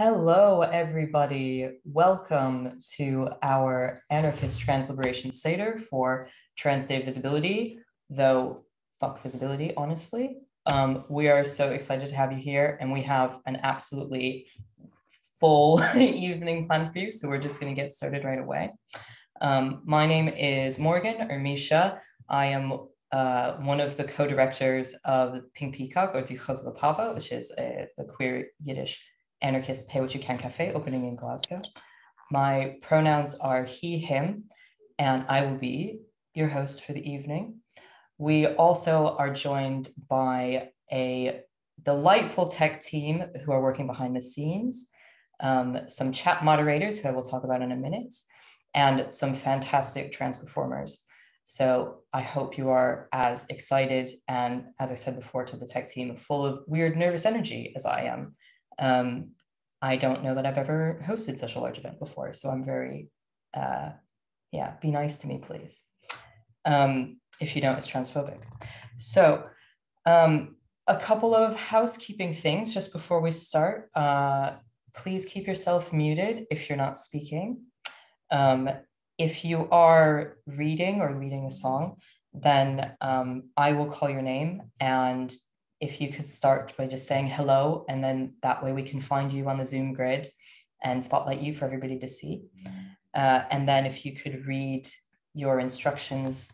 Hello, everybody. Welcome to our anarchist trans liberation seder for Trans Day Visibility, though fuck visibility, honestly. We are so excited to have you here, and we have an absolutely full evening planned for you, so we're just going to get started right away. My name is Morgan, or Misha. I am one of the co-directors of Pink Peacock, or TDoV pּaַoוע, which is the queer Yiddish anarchist pay what you can cafe opening in Glasgow. My pronouns are he, him, and I will be your host for the evening. We also are joined by a delightful tech team who are working behind the scenes, some chat moderators who I will talk about in a minute, and some fantastic trans performers. So I hope you are as excited and, as I said before to the tech team, full of weird nervous energy as I am. I don't know that I've ever hosted such a large event before, so I'm very, be nice to me, please. If you don't, it's transphobic. So a couple of housekeeping things just before we start. Please keep yourself muted if you're not speaking. If you are reading or leading a song, then I will call your name, and if you could start by just saying hello, and then that way we can find you on the Zoom grid and spotlight you for everybody to see. And then if you could read your instructions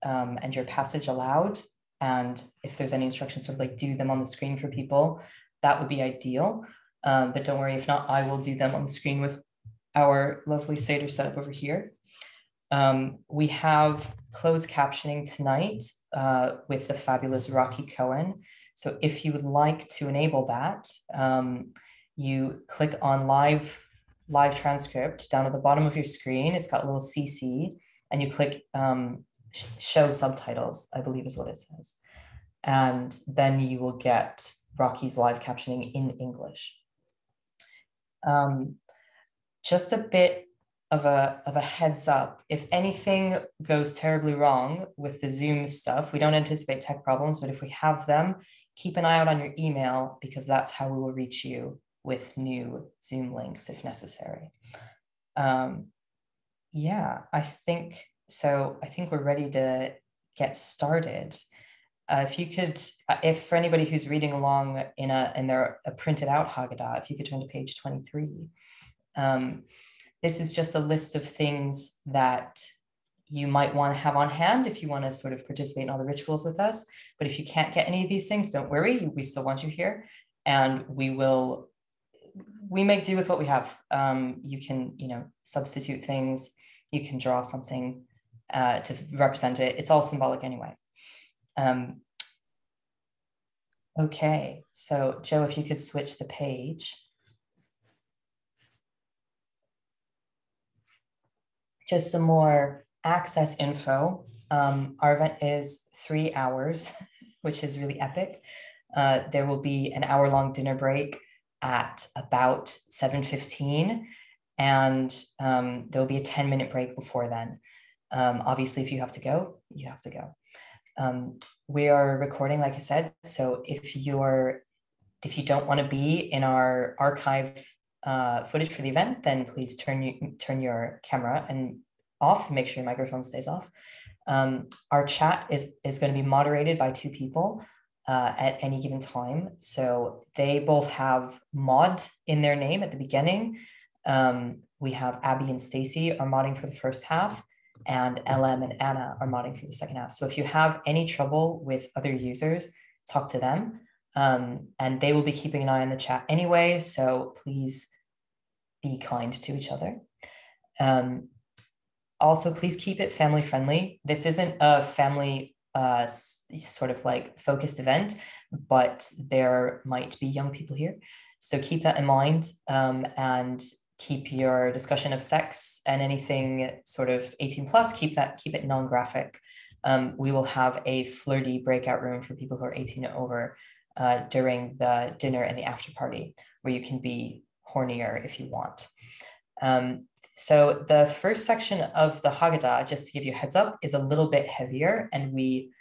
and your passage aloud, and if there's any instructions, sort of like do them on the screen for people, that would be ideal. But don't worry, if not, I will do them on the screen with our lovely seder setup over here. We have closed captioning tonight with the fabulous Cohen. So if you would like to enable that, you click on live transcript down at the bottom of your screen. It's got a little CC, and you click show subtitles, I believe is what it says. And then you will get Rocky's live captioning in English. Just a bit of a heads up, if anything goes terribly wrong with the Zoom stuff, we don't anticipate tech problems, but if we have them, keep an eye out on your email, because that's how we will reach you with new Zoom links if necessary. Yeah, I think we're ready to get started. If you could, if for anybody who's reading along in their printed out Haggadah, if you could turn to page 23. This is just a list of things that you might want to have on hand if you want to sort of participate in all the rituals with us. But if you can't get any of these things, don't worry, we still want you here. And we make do with what we have. You can, substitute things. You can draw something to represent it. It's all symbolic anyway. Okay, so Joe, if you could switch the page. Just some more access info. Our event is 3 hours, which is really epic. There will be an hour-long dinner break at about 7:15, and there will be a 10-minute break before then. Obviously, if you have to go, you have to go. We are recording, like I said, so if you don't want to be in our archive footage for the event, then please turn your camera and off, make sure your microphone stays off. Our chat is going to be moderated by 2 people at any given time. So they both have mod in their name at the beginning. We have Abby and Stacy are modding for the first half, and LM and Anna are modding for the second half. So if you have any trouble with other users, talk to them. And they will be keeping an eye on the chat anyway, so please be kind to each other. Also, please keep it family friendly. This isn't a family sort of like focused event, but there might be young people here. So keep that in mind, and keep your discussion of sex and anything sort of 18 plus, keep it non-graphic. We will have a flirty breakout room for people who are 18 and over during the dinner and the after party, where you can be hornier if you want. So the first section of the Haggadah, just to give you a heads up, is a little bit heavier, and we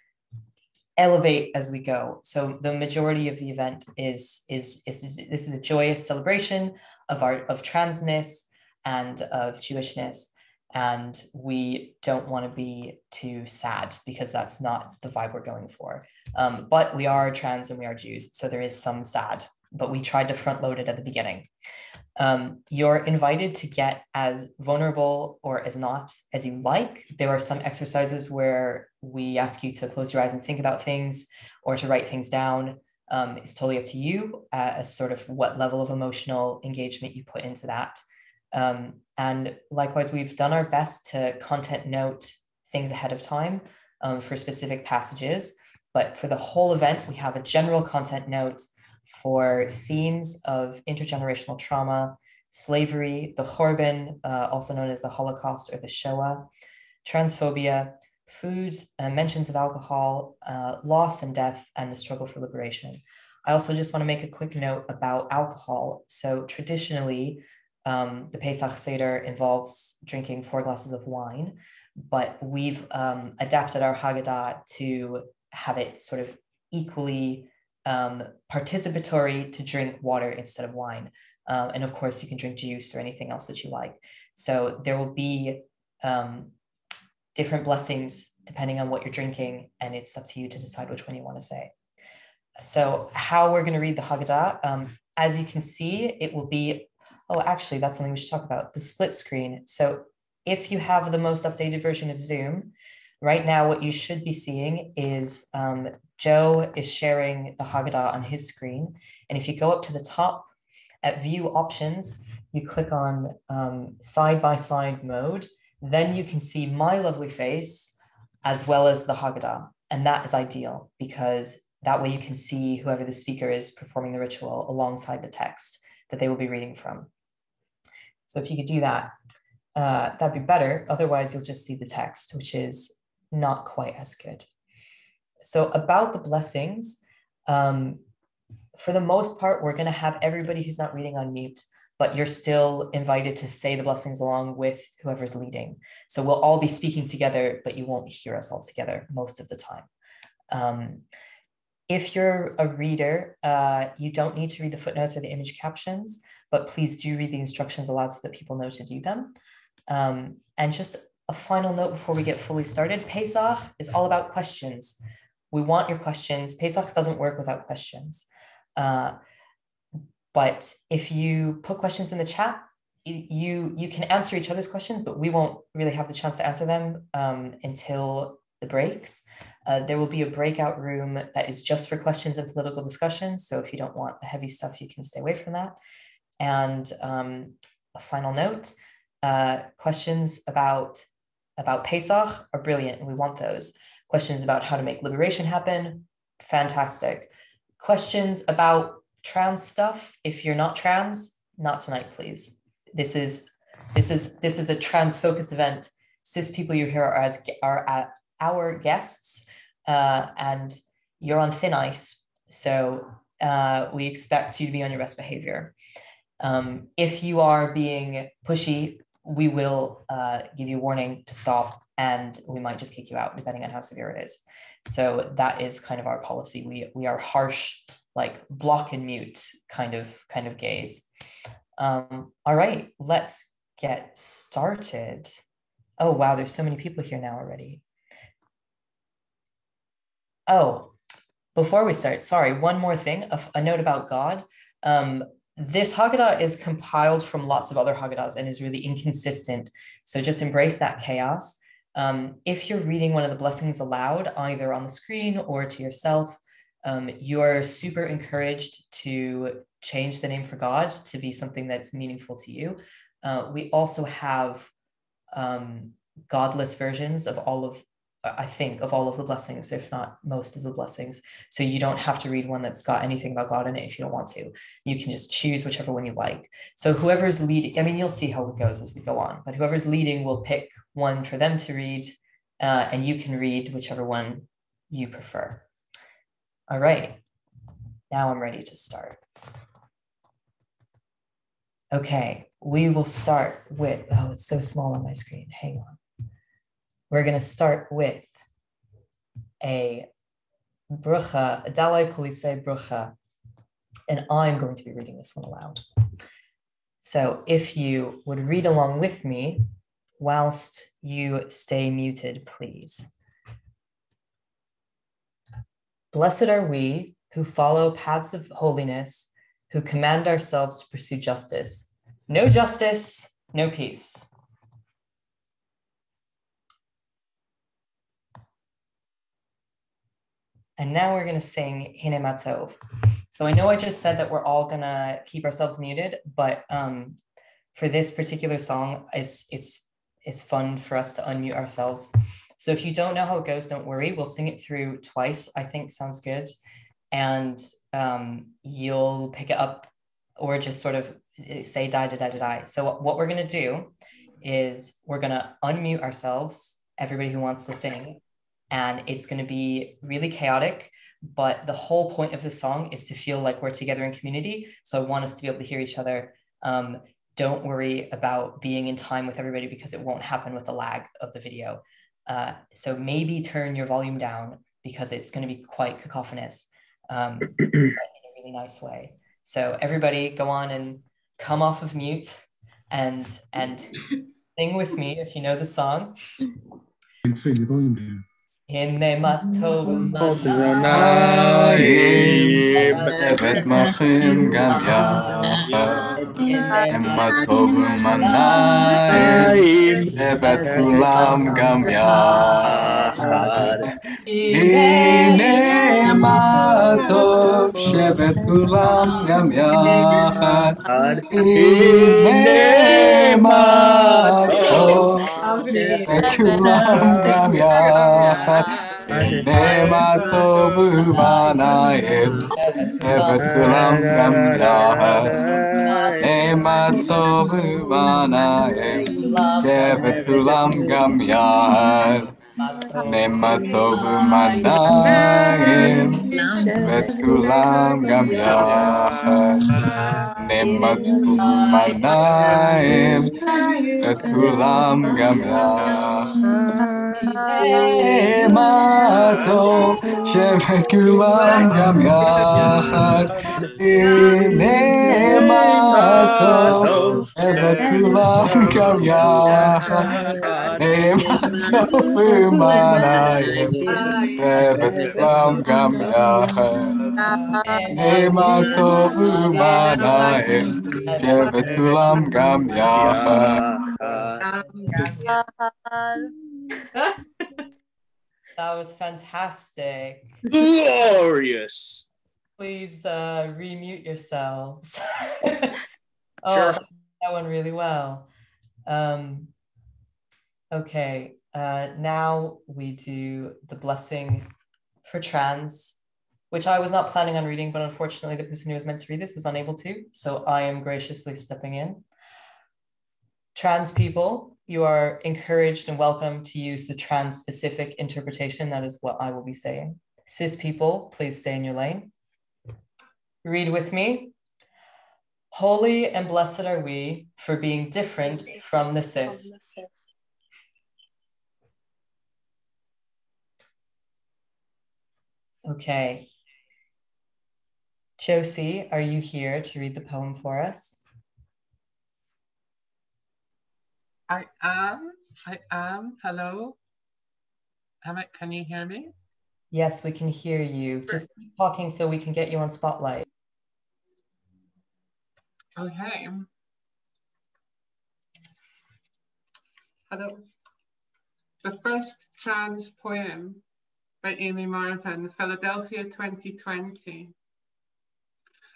elevate as we go. So the majority of the event is this is a joyous celebration of transness and of Jewishness. And we don't want to be too sad because that's not the vibe we're going for. But we are trans and we are Jews, so there is some sad, but we tried to front load it at the beginning. You're invited to get as vulnerable or as not as you like. There are some exercises where we ask you to close your eyes and think about things or to write things down. It's totally up to you as sort of what level of emotional engagement you put into that. And likewise, we've done our best to content note things ahead of time for specific passages. But for the whole event, we have a general content note for themes of intergenerational trauma, slavery, the Khorban, also known as the Holocaust or the Shoah, transphobia, food, mentions of alcohol, loss and death, and the struggle for liberation. I also just want to make a quick note about alcohol. So traditionally, the Pesach Seder involves drinking 4 glasses of wine, but we've adapted our Haggadah to have it sort of equally participatory to drink water instead of wine. And of course, you can drink juice or anything else that you like. So there will be different blessings depending on what you're drinking, and it's up to you to decide which one you want to say. So how we're going to read the Haggadah, as you can see, it will be, oh, actually, that's something we should talk about, the split screen. So if you have the most updated version of Zoom, right now what you should be seeing is Joe is sharing the Haggadah on his screen. And if you go up to the top at View Options, you click on side-by-side mode, then you can see my lovely face as well as the Haggadah. And that is ideal because that way you can see whoever the speaker is performing the ritual alongside the text that they will be reading from. So if you could do that, that'd be better. Otherwise, you'll just see the text, which is not quite as good. So about the blessings, for the most part, we're going to have everybody who's not reading on mute, but you're still invited to say the blessings along with whoever's leading. So we'll all be speaking together, but you won't hear us all together most of the time. If you're a reader, you don't need to read the footnotes or the image captions, but please do read the instructions aloud so that people know to do them. And just a final note before we get fully started, Pesach is all about questions. We want your questions. Pesach doesn't work without questions. But if you put questions in the chat, you can answer each other's questions, but we won't really have the chance to answer them until the breaks. There will be a breakout room that is just for questions and political discussions. So if you don't want the heavy stuff, you can stay away from that. And a final note, questions about Pesach are brilliant, and we want those. Questions about how to make liberation happen, fantastic. Questions about trans stuff, if you're not trans, not tonight, please. This is a trans-focused event. Cis people you hear are our guests, and you're on thin ice, so we expect you to be on your best behavior. If you are being pushy, we will give you a warning to stop, and we might just kick you out depending on how severe it is. So that is kind of our policy. We are harsh, like block and mute kind of gaze. All right, let's get started. Oh wow, there's so many people here now already. Oh, before we start, sorry, one more thing, a note about God. This Haggadah is compiled from lots of other Haggadahs and is really inconsistent. So just embrace that chaos. If you're reading one of the blessings aloud, either on the screen or to yourself, you're super encouraged to change the name for God to be something that's meaningful to you. We also have godless versions of all of the blessings, if not most of the blessings. So you don't have to read one that's got anything about God in it if you don't want to. You can just choose whichever one you like. So whoever's leading, I mean, you'll see how it goes as we go on, but whoever's leading will pick one for them to read, and you can read whichever one you prefer. All right, now I'm ready to start. Okay, we will start with, oh, it's so small on my screen, hang on. We're going to start with a Bracha, Dalai Kulise Bracha. And I'm going to be reading this one aloud. So if you would read along with me whilst you stay muted, please. Blessed are we who follow paths of holiness, who command ourselves to pursue justice. No justice, no peace. And now we're going to sing Hine Ma Tov. So I know I just said that we're all going to keep ourselves muted, but for this particular song, it's fun for us to unmute ourselves. So if you don't know how it goes, don't worry. We'll sing it through twice, I think sounds good. And you'll pick it up or just sort of say die, die, die, die, die. So what we're going to do is we're going to unmute ourselves, everybody who wants to sing. And it's going to be really chaotic, but the whole point of the song is to feel like we're together in community. So I want us to be able to hear each other. Don't worry about being in time with everybody because it won't happen with the lag of the video. So maybe turn your volume down because it's going to be quite cacophonous in a really nice way. So everybody go on and come off of mute and sing with me if you know the song. Turn your volume down. Hine Ma Tov Manayim Evet Machim Gam Yachad Hine Ma Tov Manayim Evet Kulam Gam Yachad Hine Ma Tov Shevet Kulam Gam Yachad Hine Ma Tov Shevet Kulam Gam Yachad Hine Ma Tov Manayim Evet Kulam Gam Yachad Hine Ma Tov Manayim Evet Kulam Gam Yachad Hine Ma Tov Manayim Evet Kulam Gam Yachad Hine Ma Tov Manayim Evet Kulam Gam Yachad Hine Ma Tov Shevet Kulam Gam Yachad Hine Ma Tov Shevet Kulam Gam Yachad Hine Ma Tov Manayim Evet Kulam Gam Yachad Hine Ma Tov Manayim Shevet Kulam Gam Yachad. That was fantastic. Glorious. Please remute yourselves. Sure. That went really well. Okay, now we do the blessing for trans, which I was not planning on reading, but unfortunately the person who was meant to read this is unable to, so I am graciously stepping in. Trans people, you are encouraged and welcome to use the trans-specific interpretation. That is what I will be saying. Cis people, please stay in your lane. Read with me. Holy and blessed are we for being different from the cis. Okay. Josie, are you here to read the poem for us? I am. Hello. Can you hear me? Yes, we can hear you. Just keep talking so we can get you on spotlight. Okay. Hello. The first trans poem by Amy Marvin, Philadelphia 2020.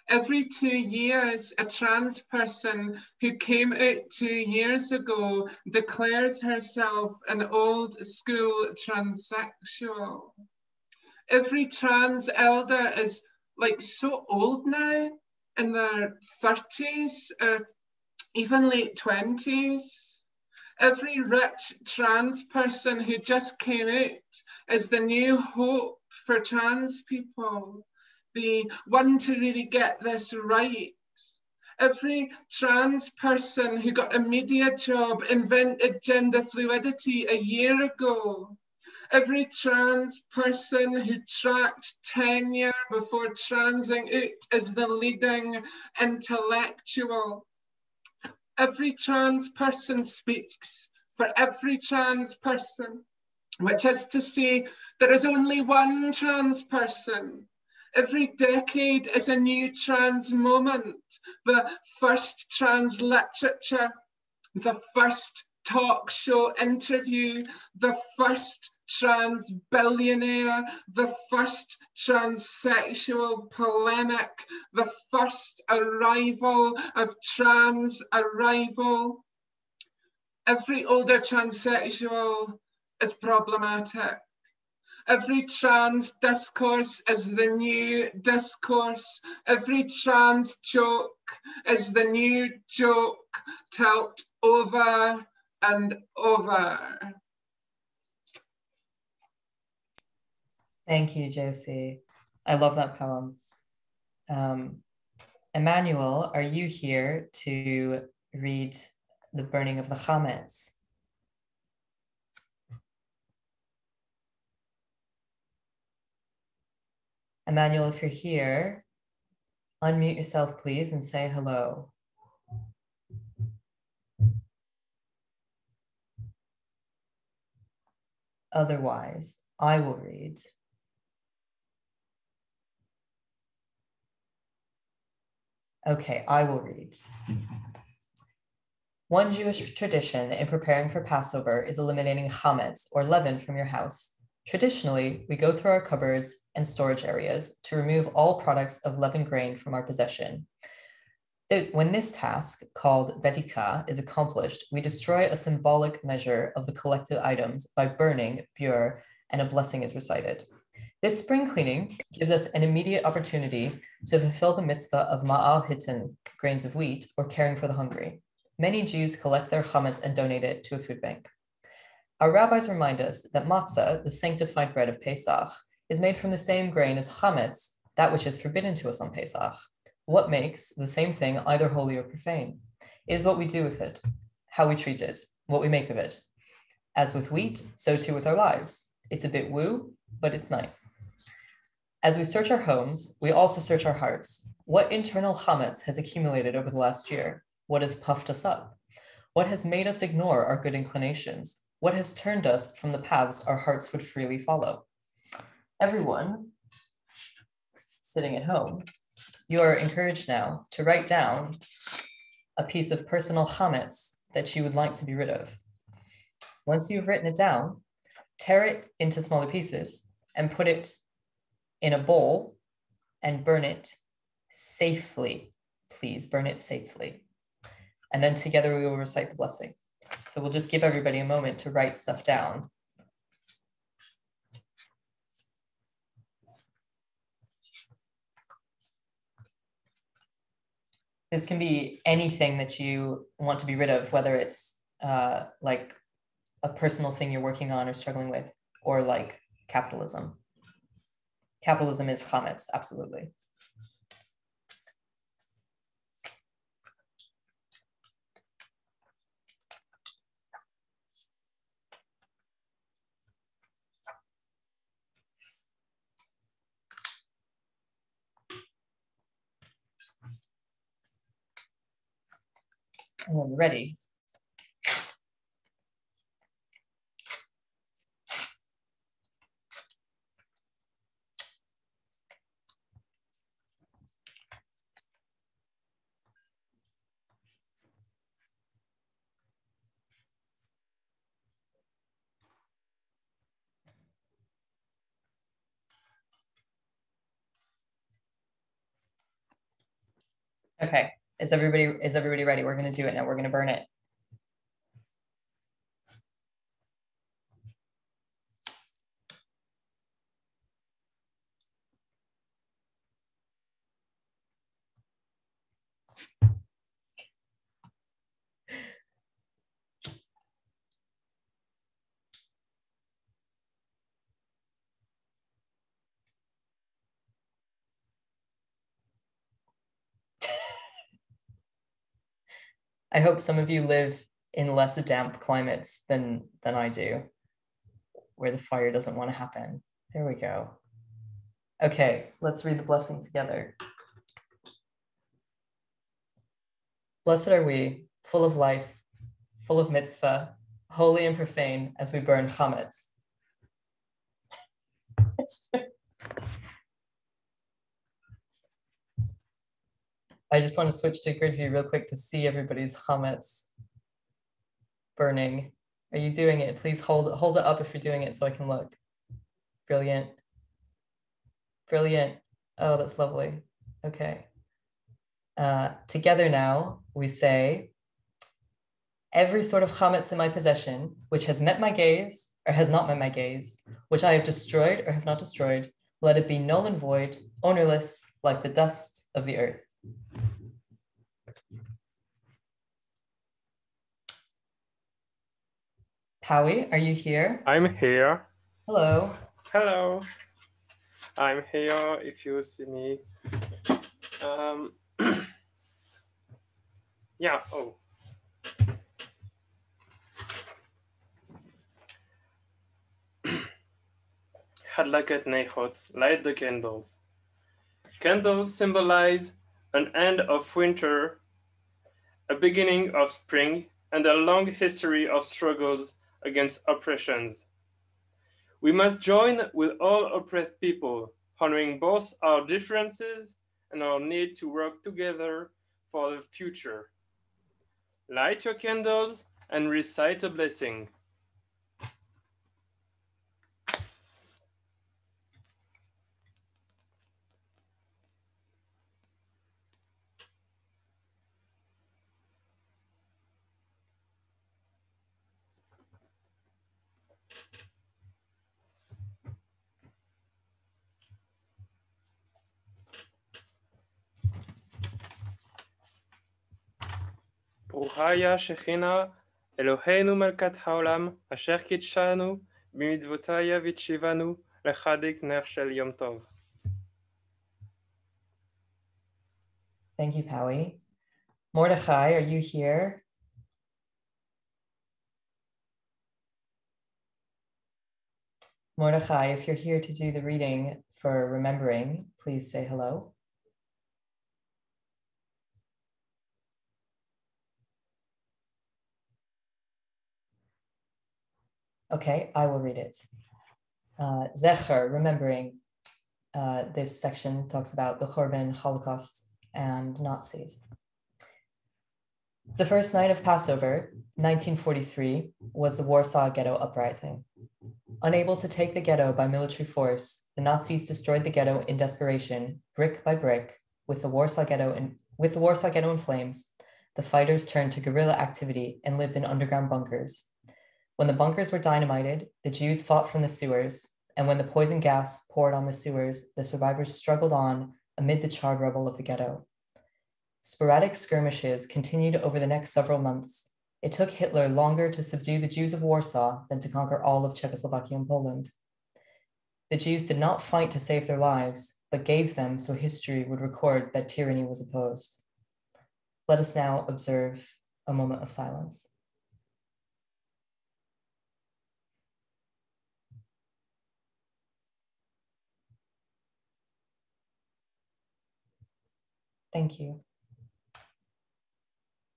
Every 2 years, a trans person who came out 2 years ago declares herself an old school transsexual. Every trans elder is like so old now, in their 30s or even late 20s. Every rich trans person who just came out is the new hope for trans people, the one to really get this right. Every trans person who got a media job invented gender fluidity a year ago. every trans person who tracked tenure before transing out is the leading intellectual. Every trans person speaks for every trans person, which is to say there is only one trans person. Every decade is a new trans moment, the first trans literature, the first talk show interview, the first trans billionaire, the first transsexual polemic, the first arrival of trans arrival. Every older transsexual is problematic. Every trans discourse is the new discourse. Every trans joke is the new joke, told over and over. Thank you, Josie. I love that poem. Emmanuel, are you here to read the burning of the chametz? Emmanuel, if you're here, unmute yourself, please, and say hello. Otherwise, I will read. Okay, I will read. One Jewish tradition in preparing for Passover is eliminating chametz, or leaven, from your house. Traditionally, we go through our cupboards and storage areas to remove all products of leavened grain from our possession. When this task, called bedika, is accomplished, we destroy a symbolic measure of the collected items by burning bur, and a blessing is recited. This spring cleaning gives us an immediate opportunity to fulfill the mitzvah of ma'al hitin, grains of wheat, or caring for the hungry. Many Jews collect their chametz and donate it to a food bank. Our rabbis remind us that matzah, the sanctified bread of Pesach, is made from the same grain as chametz, that which is forbidden to us on Pesach. What makes the same thing either holy or profane? It is what we do with it, how we treat it, what we make of it. As with wheat, so too with our lives. It's a bit woo, but it's nice. As we search our homes, we also search our hearts. What internal chametz has accumulated over the last year? What has puffed us up? What has made us ignore our good inclinations? What has turned us from the paths our hearts would freely follow? Everyone sitting at home, you are encouraged now to write down a piece of personal chametz that you would like to be rid of. Once you've written it down, tear it into smaller pieces and put it in a bowl and burn it safely. Please burn it safely. And then together we will recite the blessing. So we'll just give everybody a moment to write stuff down. This can be anything that you want to be rid of, whether it's like a personal thing you're working on or struggling with, or like capitalism. Capitalism is chametz, absolutely. And when you're ready, okay, is everybody ready? We're going to do it now. We're going to burn it. I hope some of you live in less damp climates than I do. where the fire doesn't want to happen. There we go. Okay, let's read the blessing together. Blessed are we, full of life, full of mitzvah, holy and profane as we burn chametz. I just want to switch to grid view real quick to see everybody's chametz burning. Are you doing it? Please hold it up if you're doing it so I can look. Brilliant. Brilliant. Oh, that's lovely. Okay. Together now, we say, every sort of chametz in my possession, which has met my gaze or has not met my gaze, which I have destroyed or have not destroyed, let it be null and void, ownerless, like the dust of the earth. Pּaoua, are you here? I'm here. Hello. Hello. I'm here if you see me. Yeah, oh. Hadlaket nechot, light the candles. Candles symbolize an end of winter, a beginning of spring, and a long history of struggles against oppressions. We must join with all oppressed people, honoring both our differences and our need to work together for the future. Light your candles and recite a blessing. ברוכיה שכינה, אלוהינו מלכת העולם, אשר קידשנו, במצוותיה והציוונו, לחדש נר של יום טוב. Thank you, Pּaoua. Mordechai, are you here? Mordechai, if you're here to do the reading for remembering, please say hello. Okay, I will read it. Z'cher, remembering. This section talks about the Churban, Holocaust, and Nazis. The first night of Passover, 1943, was the Warsaw Ghetto Uprising. Unable to take the ghetto by military force, the Nazis destroyed the ghetto in desperation, brick by brick. With the Warsaw Ghetto in flames, the fighters turned to guerrilla activity and lived in underground bunkers. When the bunkers were dynamited, the Jews fought from the sewers, and when the poison gas poured on the sewers, the survivors struggled on amid the charred rubble of the ghetto. Sporadic skirmishes continued over the next several months. It took Hitler longer to subdue the Jews of Warsaw than to conquer all of Czechoslovakia and Poland. The Jews did not fight to save their lives, but gave them so history would record that tyranny was opposed. Let us now observe a moment of silence. Thank you.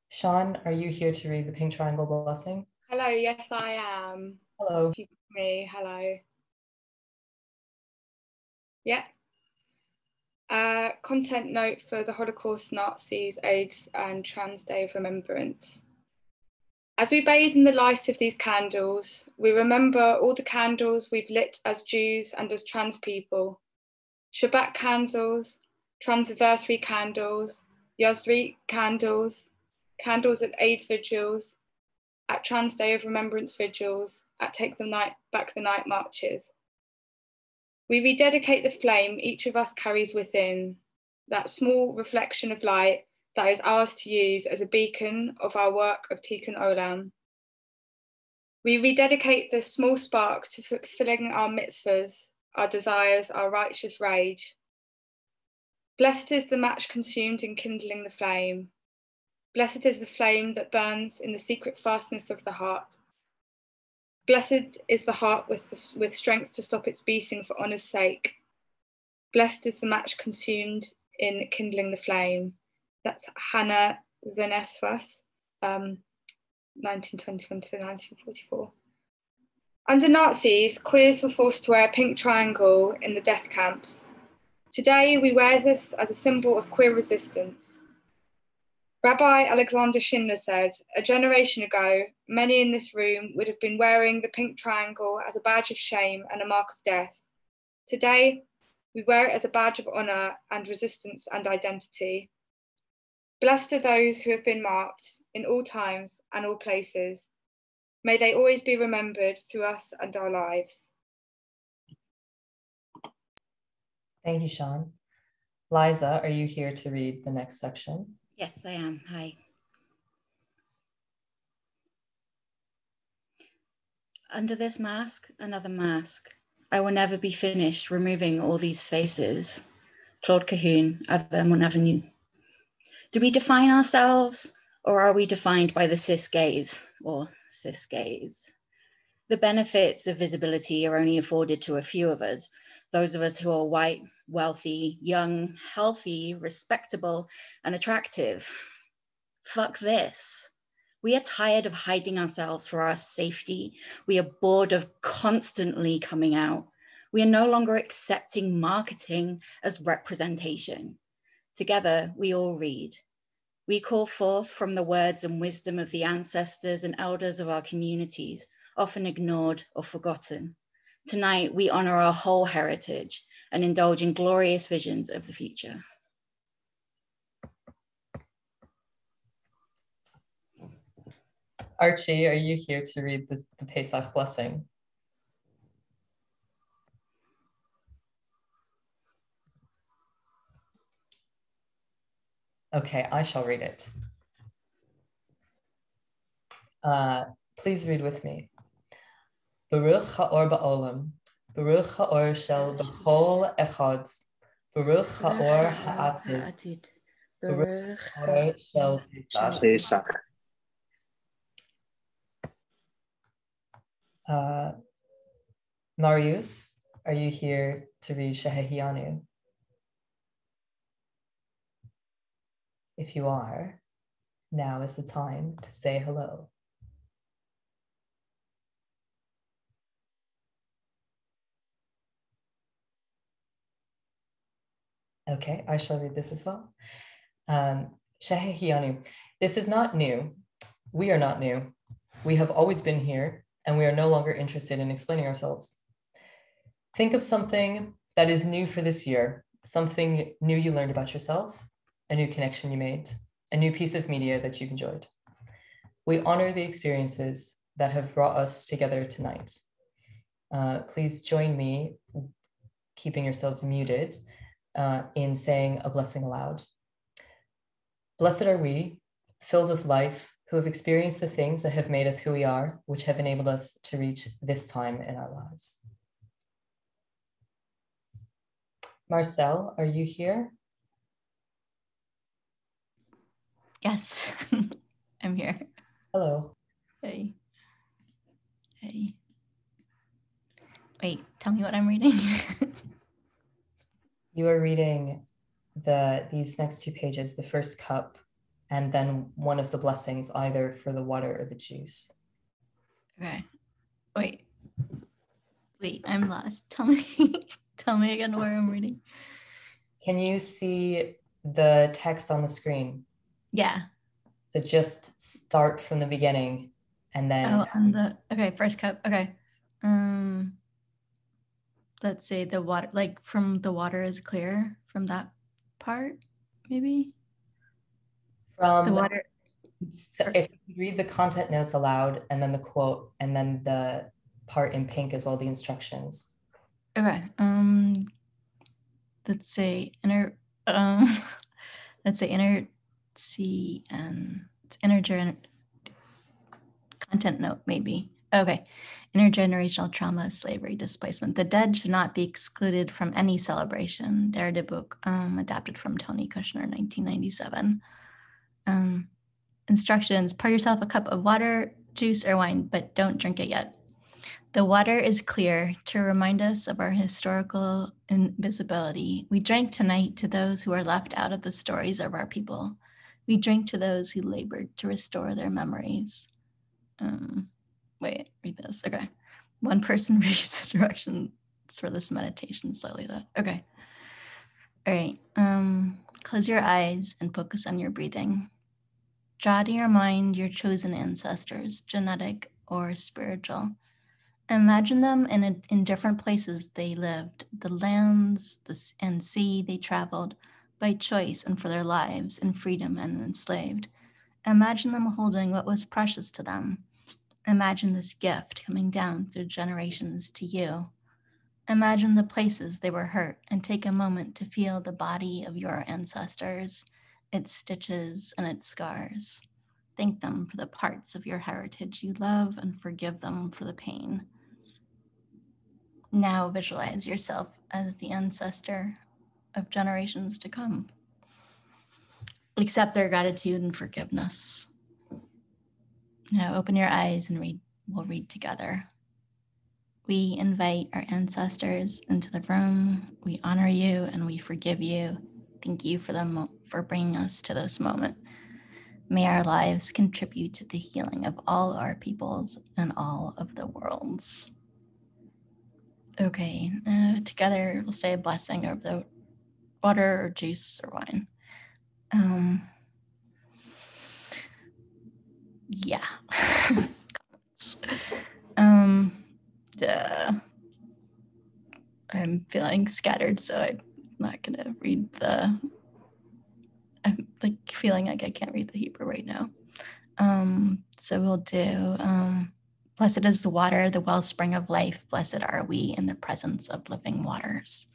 Sean, are you here to read the Pink Triangle Blessing? Hello, yes I am. Hello. Me, hello. Yeah. Content note for the Holocaust, Nazis, AIDS and Trans Day of Remembrance. As we bathe in the light of these candles, we remember all the candles we've lit as Jews and as trans people. Shabbat candles, Transversary candles, Yasir candles, candles at AIDS vigils, at Trans Day of Remembrance vigils, at Take the Night Back the Night marches. We rededicate the flame each of us carries within, that small reflection of light that is ours to use as a beacon of our work of Tikkun Olam. We rededicate this small spark to fulfilling our mitzvahs, our desires, our righteous rage. Blessed is the match consumed in kindling the flame. Blessed is the flame that burns in the secret fastness of the heart. Blessed is the heart with strength to stop its beating for honour's sake. Blessed is the match consumed in kindling the flame. That's Hannah Zenesworth, 1921 to 1944. Under Nazis, queers were forced to wear a pink triangle in the death camps. Today, we wear this as a symbol of queer resistance. Rabbi Alexander Schindler said, a generation ago, many in this room would have been wearing the pink triangle as a badge of shame and a mark of death. Today, we wear it as a badge of honour and resistance and identity. Blessed are those who have been marked in all times and all places. May they always be remembered through us and our lives. Thank you, Sean. Liza, are you here to read the next section? Yes, I am. Hi. Under this mask, another mask. I will never be finished removing all these faces. Claude Cahun, Ave Mon Avenue. Do we define ourselves, or are we defined by the cis gaze or cis gaze? The benefits of visibility are only afforded to a few of us, those of us who are white, wealthy, young, healthy, respectable, and attractive. Fuck this. We are tired of hiding ourselves for our safety. We are bored of constantly coming out. We are no longer accepting marketing as representation. Together, we all read. We call forth from the words and wisdom of the ancestors and elders of our communities, often ignored or forgotten. Tonight, we honor our whole heritage and indulge in glorious visions of the future. Archie, are you here to read the Peysakh blessing? Okay, I shall read it. Please read with me. Baruch ha'or ba'olam, Baruch ha'or shel b'chol echad, Baruch ha'or ha'atid, Baruch ha'or shel Peysakh. Marius, are you here to read Shehehianu? If you are, now is the time to say hello. Okay, I shall read this as well. Shehehianu. This is not new. We are not new. We have always been here, and we are no longer interested in explaining ourselves. Think of something that is new for this year, something new you learned about yourself, a new connection you made, a new piece of media that you've enjoyed. We honor the experiences that have brought us together tonight. Please join me, keeping yourselves muted, in saying a blessing aloud. Blessed are we, filled with life, who have experienced the things that have made us who we are, which have enabled us to reach this time in our lives. Marcel, are you here? Yes, I'm here. Hello. Hey. Hey. Wait, tell me what I'm reading. You are reading these next two pages, the first cup, and then one of the blessings, either for the water or the juice. Okay. Wait, I'm lost. Tell me again where I'm reading. Can you see the text on the screen? Yeah. So just start from the beginning and then. Okay, first cup. Okay. Let's say the water, like from the water is clear, from that part, maybe? From the water. So if you read the content notes aloud and then the quote and then the part in pink as well, the instructions. Okay. Let's say inner C and it's content note maybe. Okay. Intergenerational trauma, slavery, displacement. The dead should not be excluded from any celebration. Der de book, adapted from Tony Kushner, 1997. Instructions: pour yourself a cup of water, juice, or wine, but don't drink it yet. The water is clear to remind us of our historical invisibility. We drank tonight to those who are left out of the stories of our people. We drink to those who labored to restore their memories. Wait, read this. Okay. One person reads the directions for this meditation slowly though. Okay. All right. Close your eyes and focus on your breathing. Draw to your mind your chosen ancestors, genetic or spiritual. Imagine them in different places they lived, the lands and sea they traveled by choice and for their lives in freedom and enslaved. Imagine them holding what was precious to them. Imagine this gift coming down through generations to you. Imagine the places they were hurt and take a moment to feel the body of your ancestors, its stitches and its scars. Thank them for the parts of your heritage you love and forgive them for the pain. Now visualize yourself as the ancestor of generations to come. Accept their gratitude and forgiveness. Now open your eyes and we'll read together. We invite our ancestors into the room. We honor you and we forgive you. Thank you for bringing us to this moment. May our lives contribute to the healing of all our peoples and all of the worlds. Okay, together we'll say a blessing over the water or juice or wine. Yeah. I'm feeling scattered, so I'm not gonna read I'm like feeling like I can't read the Hebrew right now. So we'll do, blessed is the water, the wellspring of life. Blessed are we in the presence of living waters.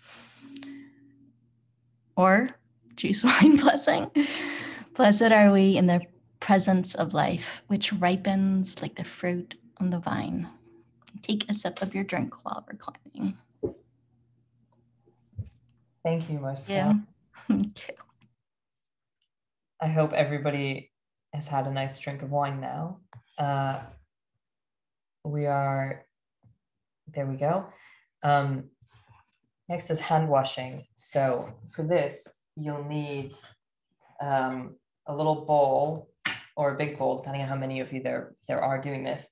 Or juice wine blessing. Blessed are we in the presence of life, which ripens like the fruit on the vine. Take a sip of your drink while reclining. Thank you, Marcel. Yeah. Thank you. I hope everybody has had a nice drink of wine now. There we go. Next is hand washing. So for this, you'll need a little bowl or a big bowl, depending on how many of you there are doing this,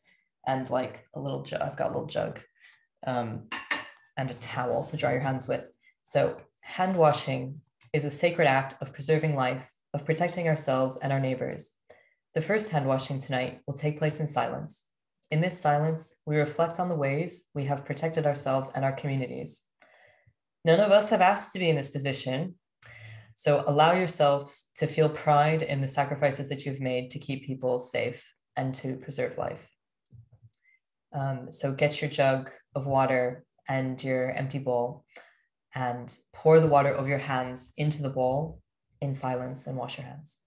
and like a little jug. I've got a little jug and a towel to dry your hands with. So hand washing is a sacred act of preserving life, of protecting ourselves and our neighbors. The first hand washing tonight will take place in silence. In this silence, we reflect on the ways we have protected ourselves and our communities. None of us have asked to be in this position, so allow yourselves to feel pride in the sacrifices that you've made to keep people safe and to preserve life. So get your jug of water and your empty bowl and pour the water over your hands into the bowl in silence and wash your hands.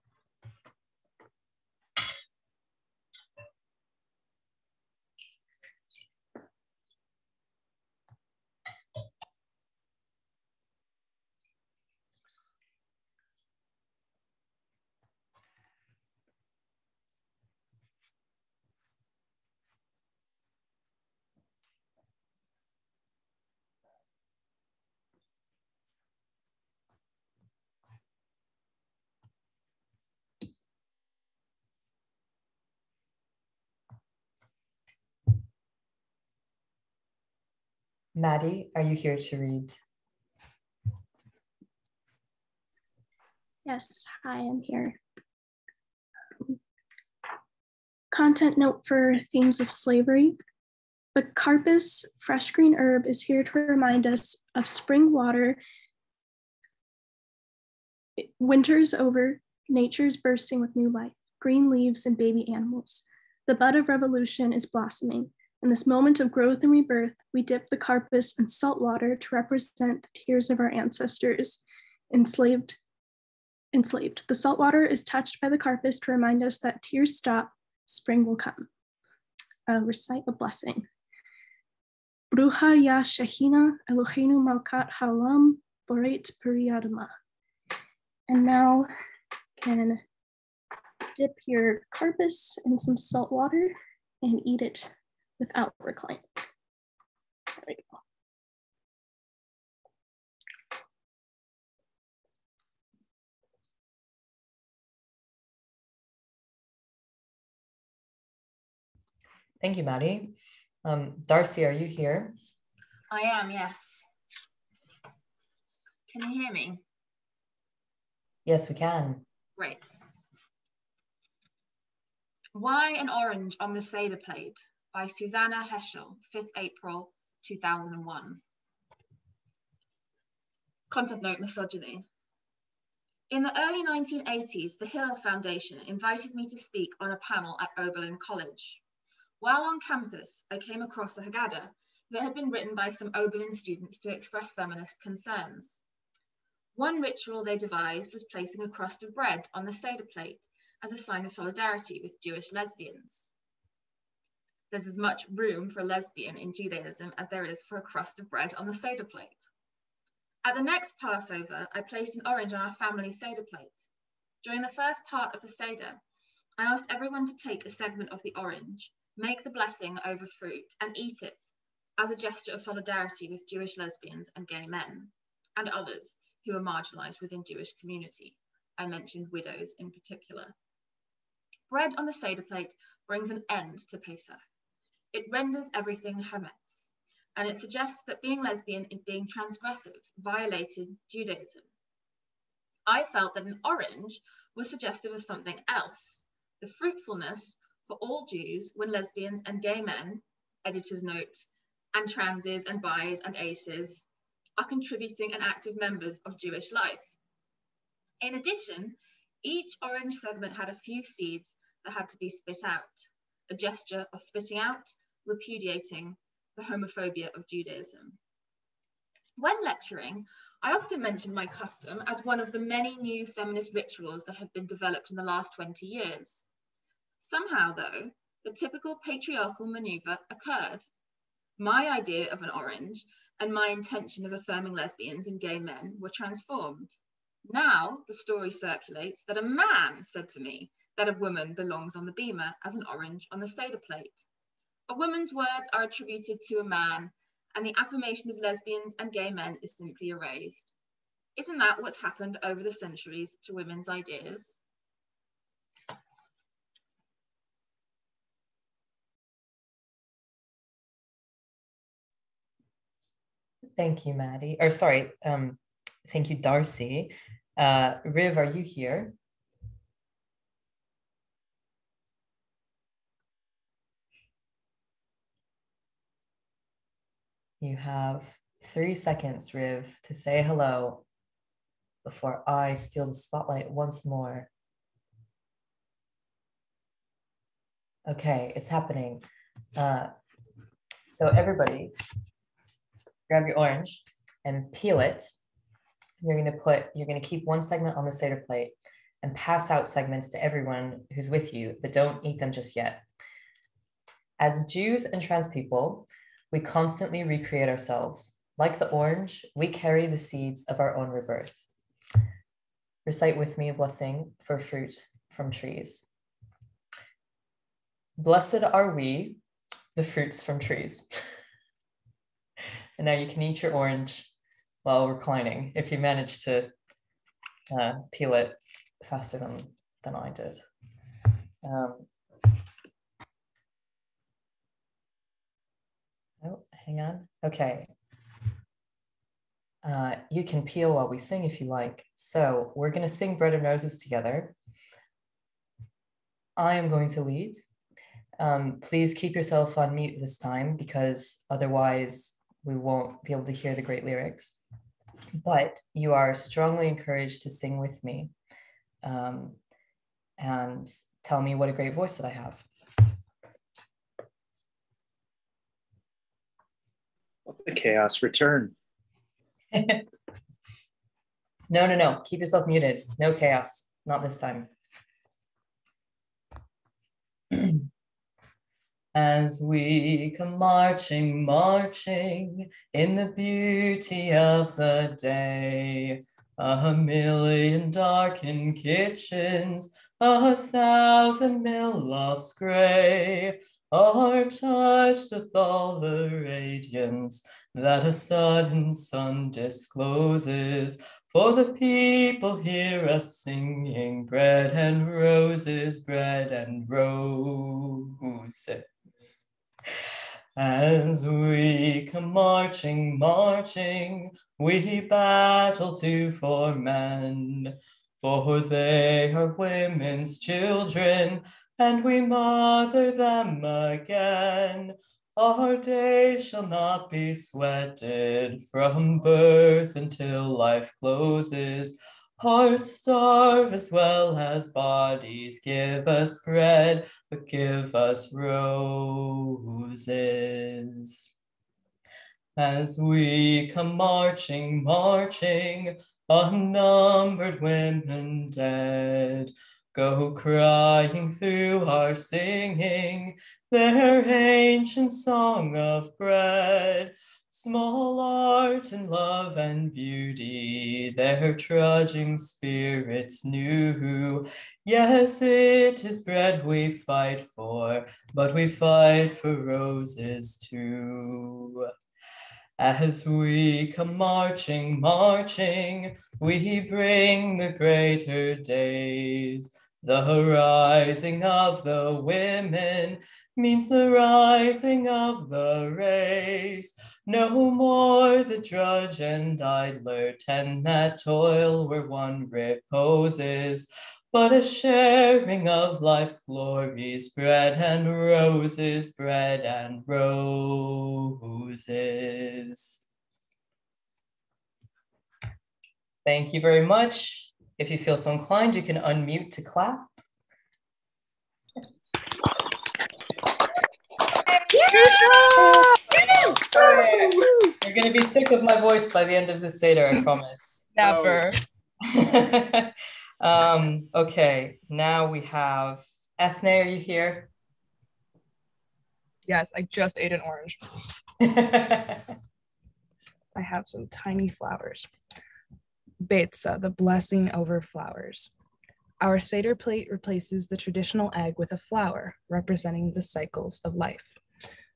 Maddie, are you here to read? Yes, hi, I'm here. Content note for themes of slavery. The carpus, fresh green herb, is here to remind us of spring water. Winter's over, nature's bursting with new life, green leaves and baby animals. The bud of revolution is blossoming. In this moment of growth and rebirth, we dip the carpus in salt water to represent the tears of our ancestors, enslaved. The salt water is touched by the carpus to remind us that tears stop, spring will come. Recite a blessing. Bruha ya Shehina Eloheinu Malkat Halam Boreit Periadama. And now can dip your carpus in some salt water and eat it without reclining. right now. Thank you, Maddie. Darcy, are you here? I am, yes. Can you hear me? Yes, we can. Great. Why an Orange on the Seder Plate by Susanna Heschel, 5th April 2001. Content note: misogyny. In the early 1980s, the Hillel Foundation invited me to speak on a panel at Oberlin College. While on campus, I came across a Haggadah that had been written by some Oberlin students to express feminist concerns. One ritual they devised was placing a crust of bread on the Seder plate as a sign of solidarity with Jewish lesbians. There's as much room for a lesbian in Judaism as there is for a crust of bread on the Seder plate. At the next Passover, I placed an orange on our family Seder plate. During the first part of the Seder, I asked everyone to take a segment of the orange, make the blessing over fruit, and eat it as a gesture of solidarity with Jewish lesbians and gay men, and others who are marginalized within Jewish community. I mentioned widows in particular. Bread on the Seder plate brings an end to Pesach. It renders everything chametz, and it suggests that being lesbian and being transgressive violated Judaism. I felt that an orange was suggestive of something else, the fruitfulness for all Jews when lesbians and gay men, editor's note, and transes and bis and aces are contributing and active members of Jewish life. In addition, each orange segment had a few seeds that had to be spit out, a gesture of spitting out, repudiating the homophobia of Judaism. When lecturing, I often mention my custom as one of the many new feminist rituals that have been developed in the last 20 years. Somehow, though, the typical patriarchal maneuver occurred. My idea of an orange and my intention of affirming lesbians and gay men were transformed. Now the story circulates that a man said to me that a woman belongs on the beamer as an orange on the Seder plate. A woman's words are attributed to a man, and the affirmation of lesbians and gay men is simply erased. Isn't that what's happened over the centuries to women's ideas? Thank you, Maddie. Or sorry, thank you, Darcy. Riv, are you here? You have 3 seconds, Riv, to say hello before I steal the spotlight once more. Okay, it's happening. So everybody, grab your orange and peel it. You're gonna keep one segment on the Seder plate and pass out segments to everyone who's with you, but don't eat them just yet. As Jews and trans people, we constantly recreate ourselves. Like the orange, we carry the seeds of our own rebirth. Recite with me a blessing for fruit from trees. Blessed are we, the fruits from trees. And now you can eat your orange while reclining, if you manage to peel it faster than I did. Oh, hang on. Okay. You can peel while we sing if you like. So we're going to sing Bread and Roses together. I am going to lead. Please keep yourself on mute this time because otherwise we won't be able to hear the great lyrics. But you are strongly encouraged to sing with me and tell me what a great voice that I have. The chaos return. No. Keep yourself muted. No chaos. Not this time. As we come marching, marching in the beauty of the day, 1,000,000 darkened kitchens, 1,000 mill lofts gray, are touched with all the radiance that a sudden sun discloses. For the people hear us singing, bread and roses, bread and roses. As we come marching, marching, we battle to for men, for they are women's children, and we mother them again. Our days shall not be sweated from birth until life closes. Hearts starve as well as bodies. Give us bread, but give us roses. As we come marching, marching, unnumbered women dead, go crying through our singing their ancient song of bread. Small art and love and beauty, their trudging spirits knew. Yes, it is bread we fight for, but we fight for roses too. As we come marching, marching, we bring the greater days. The rising of the women means the rising of the race. No more the drudge and idler tend that toil where one reposes, but a sharing of life's glories, bread and roses, bread and roses. Thank you very much. If you feel so inclined, you can unmute to clap. You're going to be sick of my voice by the end of the Seder, I promise. Never. Okay, now we have Ethne, are you here? Yes, I just ate an orange. I have some tiny flowers. Betzah, the blessing over flowers. Our Seder plate replaces the traditional egg with a flower, representing the cycles of life.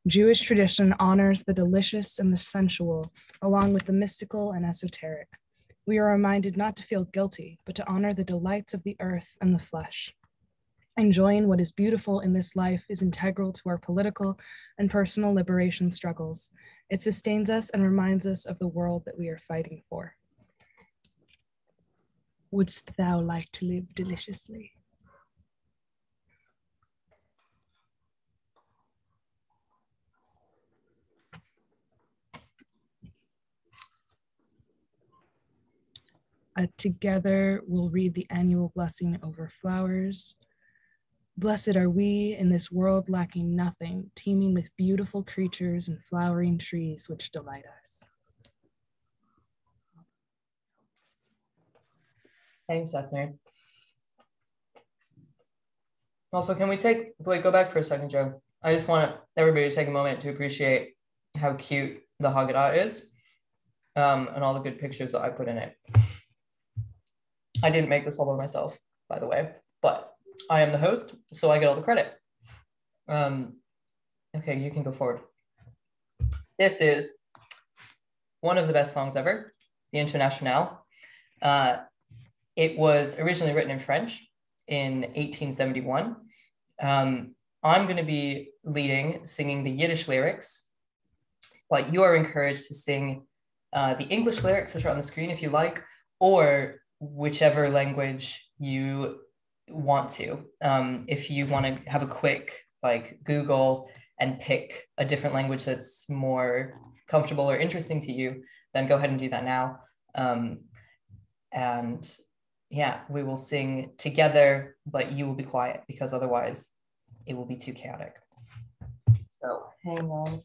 Jewish tradition honors the delicious and the sensual, along with the mystical and esoteric. We are reminded not to feel guilty, but to honor the delights of the earth and the flesh. Enjoying what is beautiful in this life is integral to our political and personal liberation struggles. It sustains us and reminds us of the world that we are fighting for. Wouldst thou like to live deliciously? Together, we'll read the annual blessing over flowers. Blessed are we in this world lacking nothing, teeming with beautiful creatures and flowering trees which delight us. Thanks, Ethne. Also, can we go back for a second, Joe? I just want everybody to take a moment to appreciate how cute the Haggadah is and all the good pictures that I put in it. I didn't make this all by myself, by the way, but I am the host, so I get all the credit. Okay, you can go forward. This is one of the best songs ever, the Internationale. It was originally written in French in 1871. I'm going to be singing the Yiddish lyrics, but you are encouraged to sing the English lyrics, which are on the screen if you like, or whichever language you want to. If you want to have a quick Google and pick a different language that's more comfortable or interesting to you, then go ahead and do that now. And yeah, we will sing together, but you will be quiet because otherwise it will be too chaotic. So hang on.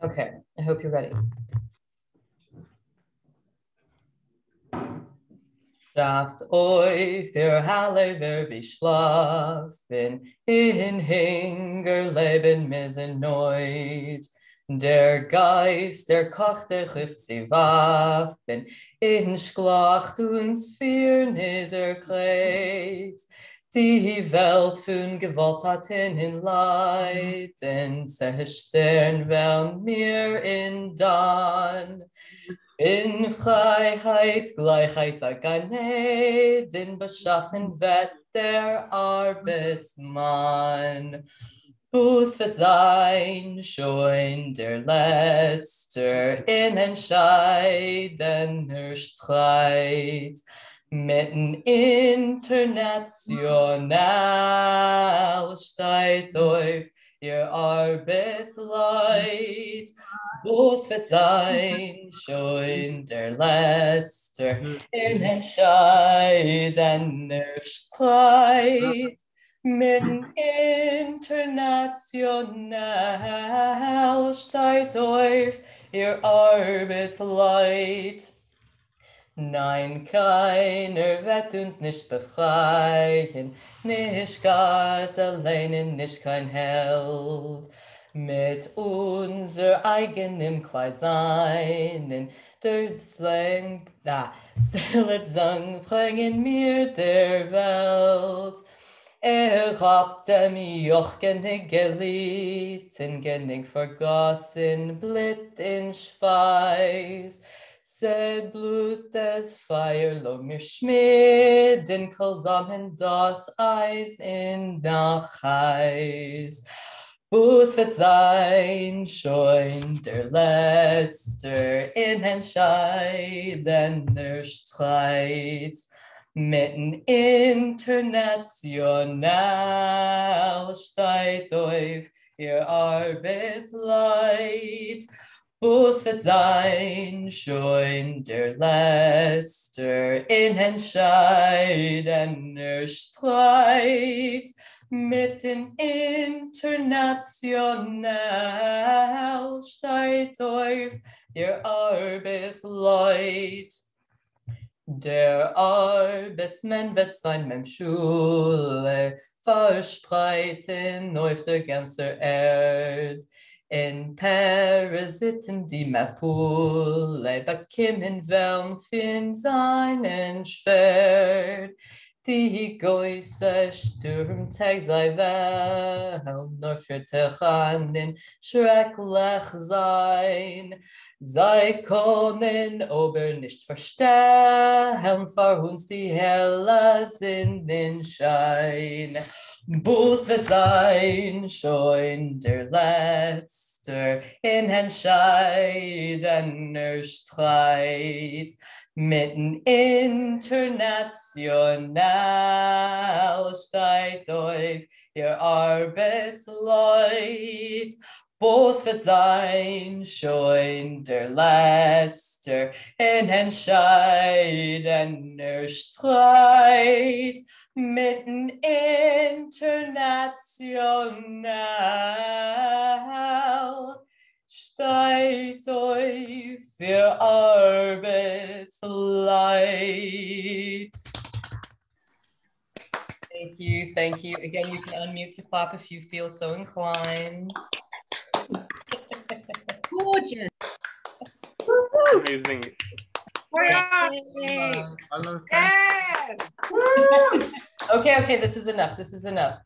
Okay, I hope you're ready. Schlaft euch, wir alle wer wie schlafen, in Hunger leben wir sind neut. Der Geist, der kocht der Gift sie Waffen, in Schlacht uns Firnis erklärt. Die Welt von Gewalt hat in Leid, und zerstören werden wir in Dann. In Freiheit, Gleichheit, Ganed, in beschaffen wird der Arbeitsmann. Bus wird sein, schon der Letzte in entscheidender Streit. Mitten international steigt auf ihr Arbeitsleid. Bus wird sein, schon der Letzte in entscheidender Streit. Mitten international steigt auf ihr Arbeitsleid. Nein, keiner wird uns nicht befreien, nicht Gott allein, nicht kein Held. Mit unser eigenem Kleinsein, der Slang bringen wir der Welt. Habt mich auch genug gelitten, genug vergossen, Blut in Schweiß. Zed Blut des Feuer, lo mir schmieden, kolsamen das Eis in nach Heiß. Bus wird sein, schon der Letzte in entscheidender Streit. Mitten international steigt auf ihr Arbeitsleid. Bus wird sein, schon der Letzte in entscheidender Streit. Mitten international steigt auf ihr Arbeitsleid. Der Arbeitsmann wird sein mit Schule verspreiten auf der ganzen Erde. In Parasiten, die Mapule bekommen werden von seinen Schwert. Die Geuße Sturmtag za'väl, nur für Techanen schrecklich sein. Sei können aber nicht verstehen, für uns die helle Sonnenschein. Bus wird sein, schon der Letzte in entscheidender Streit. Mitten international steigt auf ihr Arbeitsleid. Bus wird sein, schon der Letzte in entscheidender Streit. Mitten international steigt euch für Arbeitsleid. Thank you, thank you. Again, you can unmute to clap if you feel so inclined. Gorgeous. Amazing. Okay, this is enough. This is enough.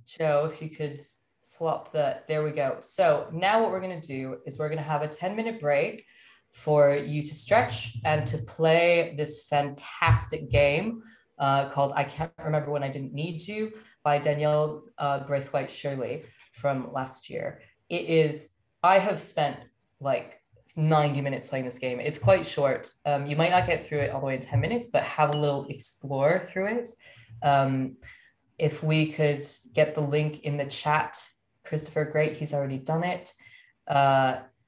Joe, if you could swap that. There we go. So now what we're going to do is we're going to have a 10-minute break for you to stretch and to play this fantastic game called I Can't Remember When I Didn't Need You by Danielle Brathwaite-Shirley from last year. It is, I have spent like 90 minutes playing this game. It's quite short. You might not get through it all the way in 10 minutes, but have a little explore through it. If we could get the link in the chat, Christopher, great, he's already done it.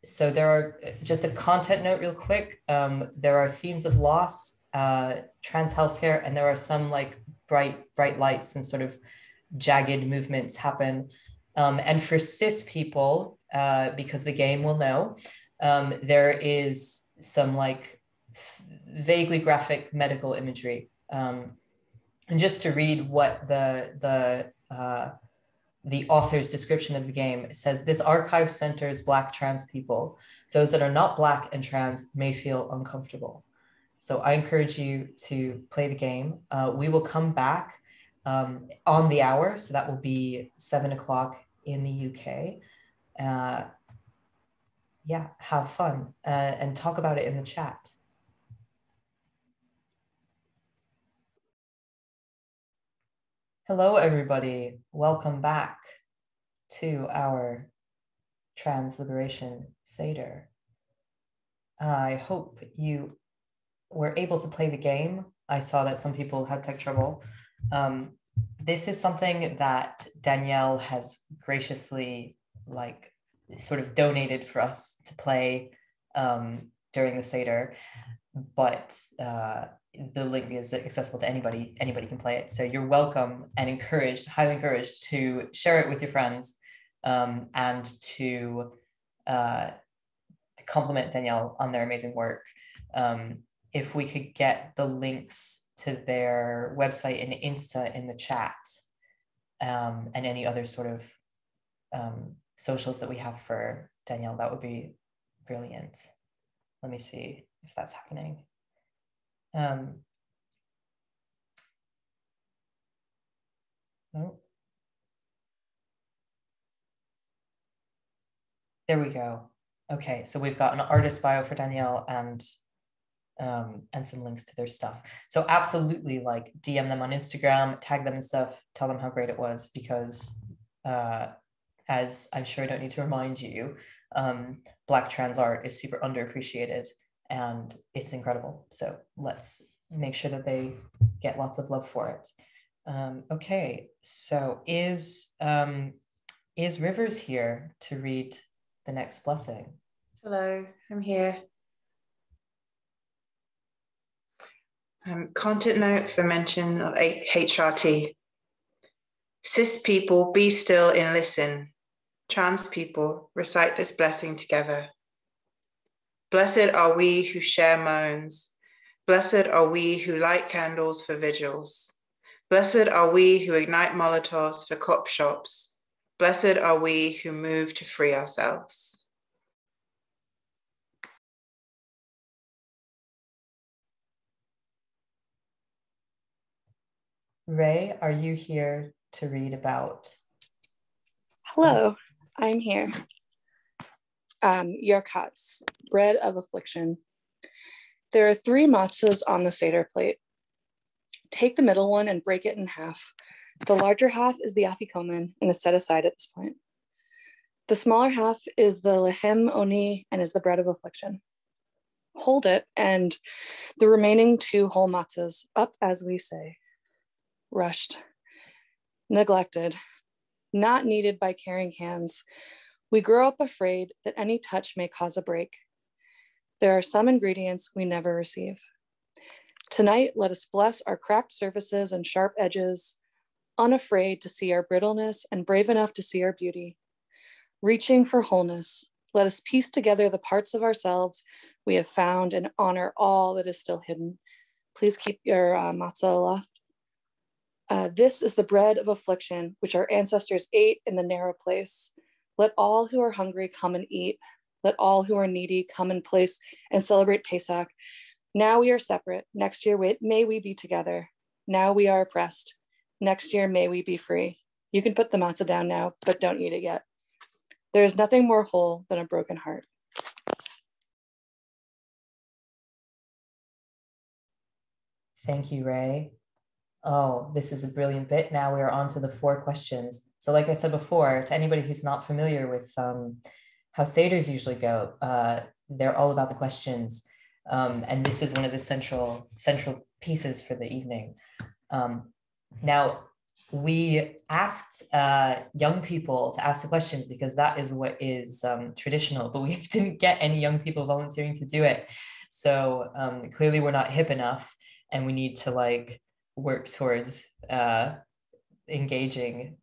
So there are, just a content note real quick, there are themes of loss, trans healthcare, and there are some like bright lights and sort of jagged movements happen. And for cis people, because the game will know, there is some like vaguely graphic medical imagery. And just to read what the the author's description of the game says, this archive centers Black trans people. Those that are not Black and trans may feel uncomfortable. So I encourage you to play the game. We will come back on the hour. So that will be 7 o'clock in the UK. Yeah, have fun and talk about it in the chat. Hello, everybody. Welcome back to our Trans Liberation Seder. I hope you were able to play the game. I saw that some people had tech trouble. This is something that Danielle has graciously sort of donated for us to play during the Seder, but the link is accessible to anybody. Anybody can play it. So you're welcome and encouraged, highly encouraged, to share it with your friends and to compliment Danielle on their amazing work. If we could get the links to their website and Insta in the chat, and any other sort of socials that we have for Danielle, that would be brilliant. Let me see if that's happening. Oh. There we go. Okay, so we've got an artist bio for Danielle and some links to their stuff. So absolutely, like, DM them on Instagram, tag them and stuff, tell them how great it was, because as I'm sure I don't need to remind you, Black trans art is super underappreciated and it's incredible. So let's make sure that they get lots of love for it. Okay, so is Rivers here to read the next blessing? Hello, I'm here. Content note for mention of HRT. Cis people, be still and listen. Trans people, recite this blessing together. Blessed are we who share moans. Blessed are we who light candles for vigils. Blessed are we who ignite Molotovs for cop shops. Blessed are we who move to free ourselves. Ray, are you here to read about? Hello, I'm here. Yarkats, bread of affliction. There are 3 matzahs on the Seder plate. Take the middle one and break it in half. The larger half is the afikomen and is set aside at this point. The smaller half is the lehem oni and is the bread of affliction. Hold it and the remaining 2 whole matzahs up, as we say. Rushed, neglected, not needed by caring hands. We grow up afraid that any touch may cause a break. There are some ingredients we never receive. Tonight, let us bless our cracked surfaces and sharp edges, unafraid to see our brittleness and brave enough to see our beauty. Reaching for wholeness, let us piece together the parts of ourselves we have found and honor all that is still hidden. Please keep your matzah aloft. This is the bread of affliction, which our ancestors ate in the narrow place. Let all who are hungry come and eat. Let all who are needy come in place and celebrate Peysakh. Now we are separate. Next year, may we be together. Now we are oppressed. Next year, may we be free. You can put the matzah down now, but don't eat it yet. There is nothing more whole than a broken heart. Thank you, Ray. Oh, this is a brilliant bit. Now we are on to the 4 questions. So like I said before, to anybody who's not familiar with how Seders usually go, they're all about the questions. And this is one of the central pieces for the evening. Now, we asked young people to ask the questions because that is what is traditional, but we didn't get any young people volunteering to do it. So clearly we're not hip enough and we need to work towards engaging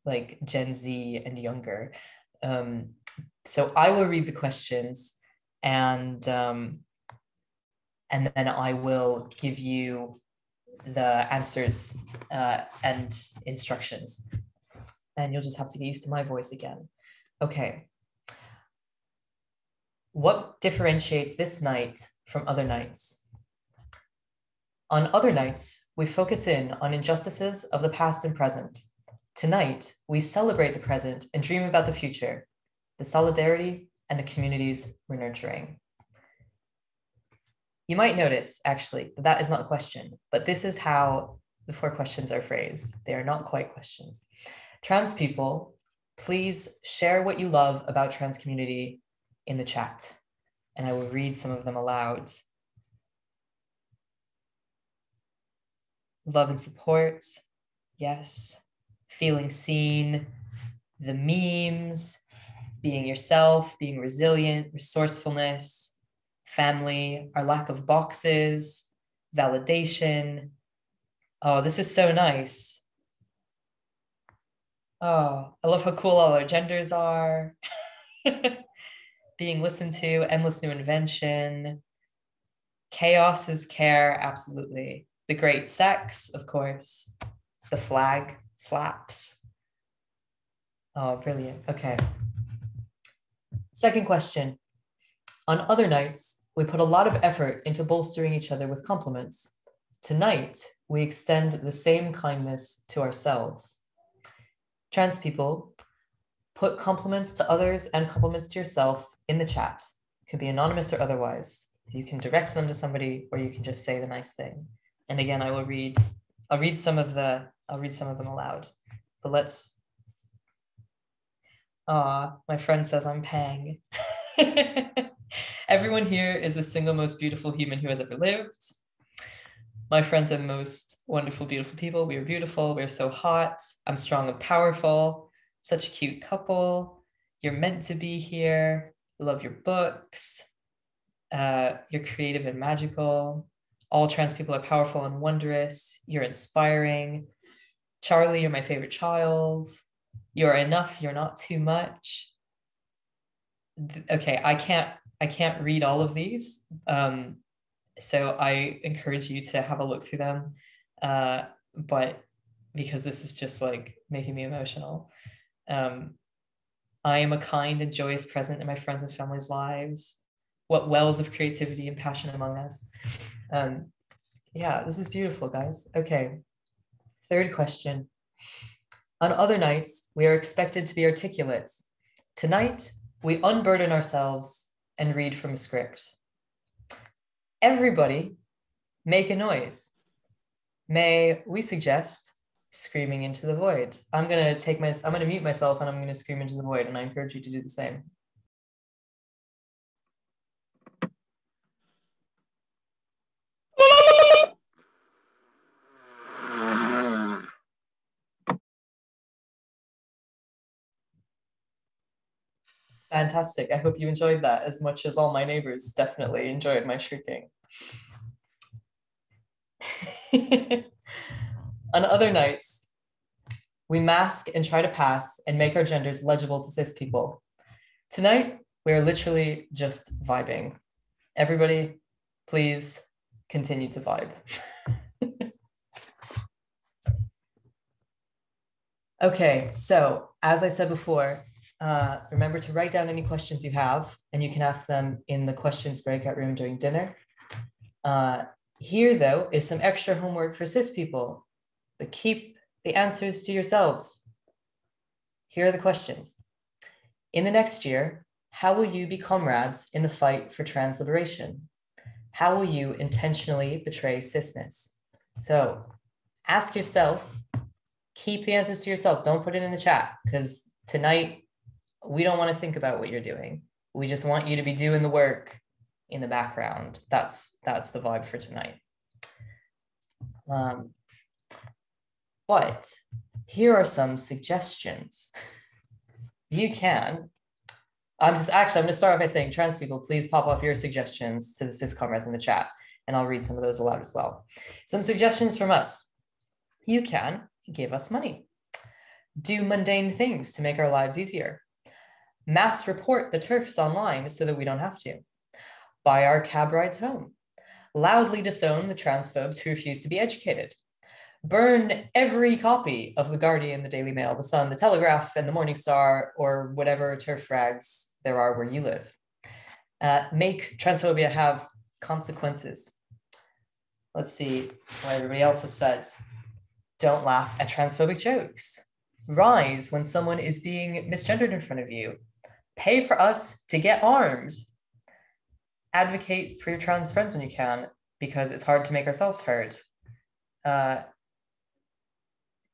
Gen Z and younger. So I will read the questions and then I will give you the answers and instructions. and you'll just have to get used to my voice again. Okay. What differentiates this night from other nights? On other nights, we focus in on injustices of the past and present. Tonight, we celebrate the present and dream about the future, the solidarity and the communities we're nurturing. You might notice, actually, that that is not a question, but this is how the 4 questions are phrased. They are not quite questions. Trans people, please share what you love about trans community in the chat, and I will read some of them aloud. Love and support, yes. Feeling seen, the memes, being yourself, being resilient, resourcefulness, family, our lack of boxes, validation. Oh, this is so nice. Oh, I love how cool all our genders are. Being listened to, endless new invention. Chaos is care, absolutely. The great sex, of course. The flag slaps. Oh, brilliant. Okay. Second question. On other nights, we put a lot of effort into bolstering each other with compliments. Tonight, we extend the same kindness to ourselves. Trans people, put compliments to others and compliments to yourself in the chat. It could be anonymous or otherwise. You can direct them to somebody, or you can just say the nice thing. And again, I'll read some of them aloud. But let's. My friend says I'm pang. Everyone here is the single most beautiful human who has ever lived. My friends are the most wonderful, beautiful people. We are beautiful. We are so hot. I'm strong and powerful. Such a cute couple. You're meant to be here. I love your books. You're creative and magical. All trans people are powerful and wondrous. You're inspiring. Charlie, you're my favorite child. You're enough. You're not too much. Okay, I can't read all of these. So I encourage you to have a look through them. But because this is just like making me emotional. I am a kind and joyous present in my friends and family's lives. What wells of creativity and passion among us. Yeah, this is beautiful, guys. Okay, third question. On other nights, we are expected to be articulate. Tonight, we unburden ourselves and read from a script. Everybody make a noise. May we suggest screaming into the void? I'm gonna mute myself and I'm gonna scream into the void, and I encourage you to do the same. Fantastic. I hope you enjoyed that as much as all my neighbors definitely enjoyed my shrieking. On other nights, we mask and try to pass and make our genders legible to cis people. Tonight, we are literally just vibing. Everybody, please continue to vibe. Okay, so as I said before, remember to write down any questions you have, and you can ask them in the questions breakout room during dinner. Here, though, is some extra homework for cis people, but keep the answers to yourselves. Here are the questions. In the next year, how will you be comrades in the fight for trans liberation? How will you intentionally betray cisness? So ask yourself, keep the answers to yourself. Don't put it in the chat, because tonight, we don't want to think about what you're doing. We just want you to be doing the work in the background. That's the vibe for tonight. But here are some suggestions. You can, I'm going to start off by saying, trans people, please pop off your suggestions to the cis comrades in the chat, and I'll read some of those aloud as well. Some suggestions from us. You can give us money. Do mundane things to make our lives easier. Mass report the TERFs online so that we don't have to. Buy our cab rides home. Loudly disown the transphobes who refuse to be educated. Burn every copy of The Guardian, the Daily Mail, the Sun, the Telegraph, and the Morning Star, or whatever turf rags there are where you live. Make transphobia have consequences. Let's see what everybody else has said. Don't laugh at transphobic jokes. Rise when someone is being misgendered in front of you. Pay for us to get arms. Advocate for your trans friends when you can, because it's hard to make ourselves heard.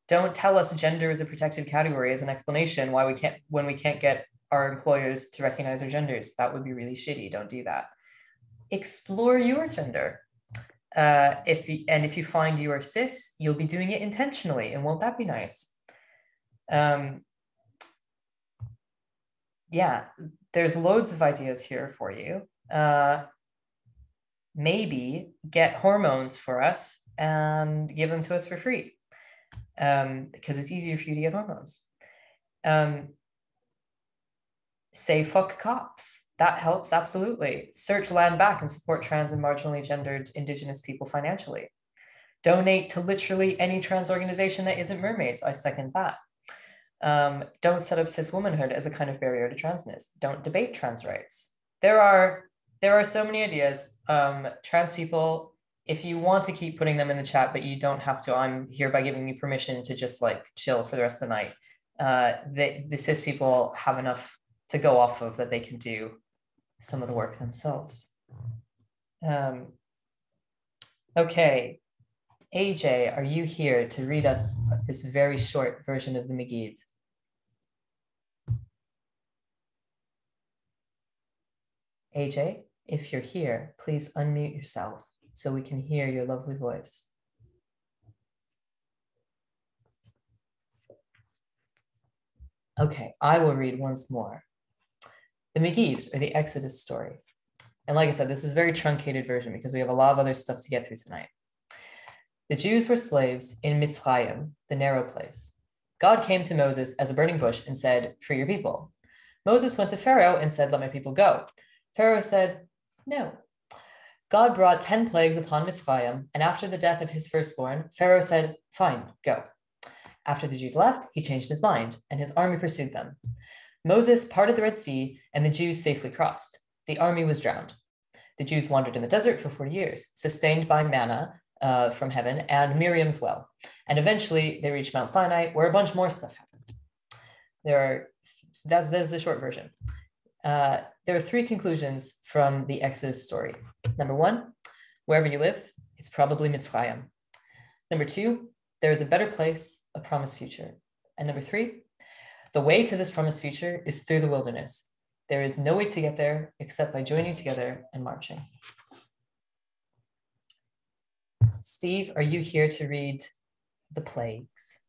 Don't tell us gender is a protected category as an explanation why when we can't get our employers to recognize our genders. That would be really shitty. Don't do that. Explore your gender. If you find you are cis, you'll be doing it intentionally, and won't that be nice? Yeah, there's loads of ideas here for you. Maybe get hormones for us and give them to us for free, because it's easier for you to get hormones. Say fuck cops. That helps, absolutely. Search land back and support trans and marginally gendered Indigenous people financially. Donate to literally any trans organization that isn't mermaids. I second that. Don't set up cis womanhood as a kind of barrier to transness. Don't debate trans rights. There are so many ideas. Trans people, if you want to keep putting them in the chat, but you don't have to, I'm hereby giving you permission to just like chill for the rest of the night. The cis people have enough to go off of that they can do some of the work themselves. Okay, AJ, are you here to read us this very short version of the Megid? AJ, if you're here, please unmute yourself so we can hear your lovely voice. Okay, I will read once more. The Megid, or the Exodus story. And like I said, this is a very truncated version because we have a lot of other stuff to get through tonight. The Jews were slaves in Mitzrayim, the narrow place. God came to Moses as a burning bush and said, "Free your people." Moses went to Pharaoh and said, "Let my people go." Pharaoh said, "No." God brought 10 plagues upon Mitzrayim, and after the death of his firstborn, Pharaoh said, "Fine, go." After the Jews left, he changed his mind, and his army pursued them. Moses parted the Red Sea, and the Jews safely crossed. The army was drowned. The Jews wandered in the desert for 40 years, sustained by manna from heaven and Miriam's well. And eventually, they reached Mount Sinai, where a bunch more stuff happened. That's the short version. There are 3 conclusions from the Exodus story. Number 1, wherever you live, it's probably Mitzrayim. Number 2, there is a better place, a promised future. And number 3, the way to this promised future is through the wilderness. There is no way to get there except by joining together and marching. Steve, are you here to read the plagues?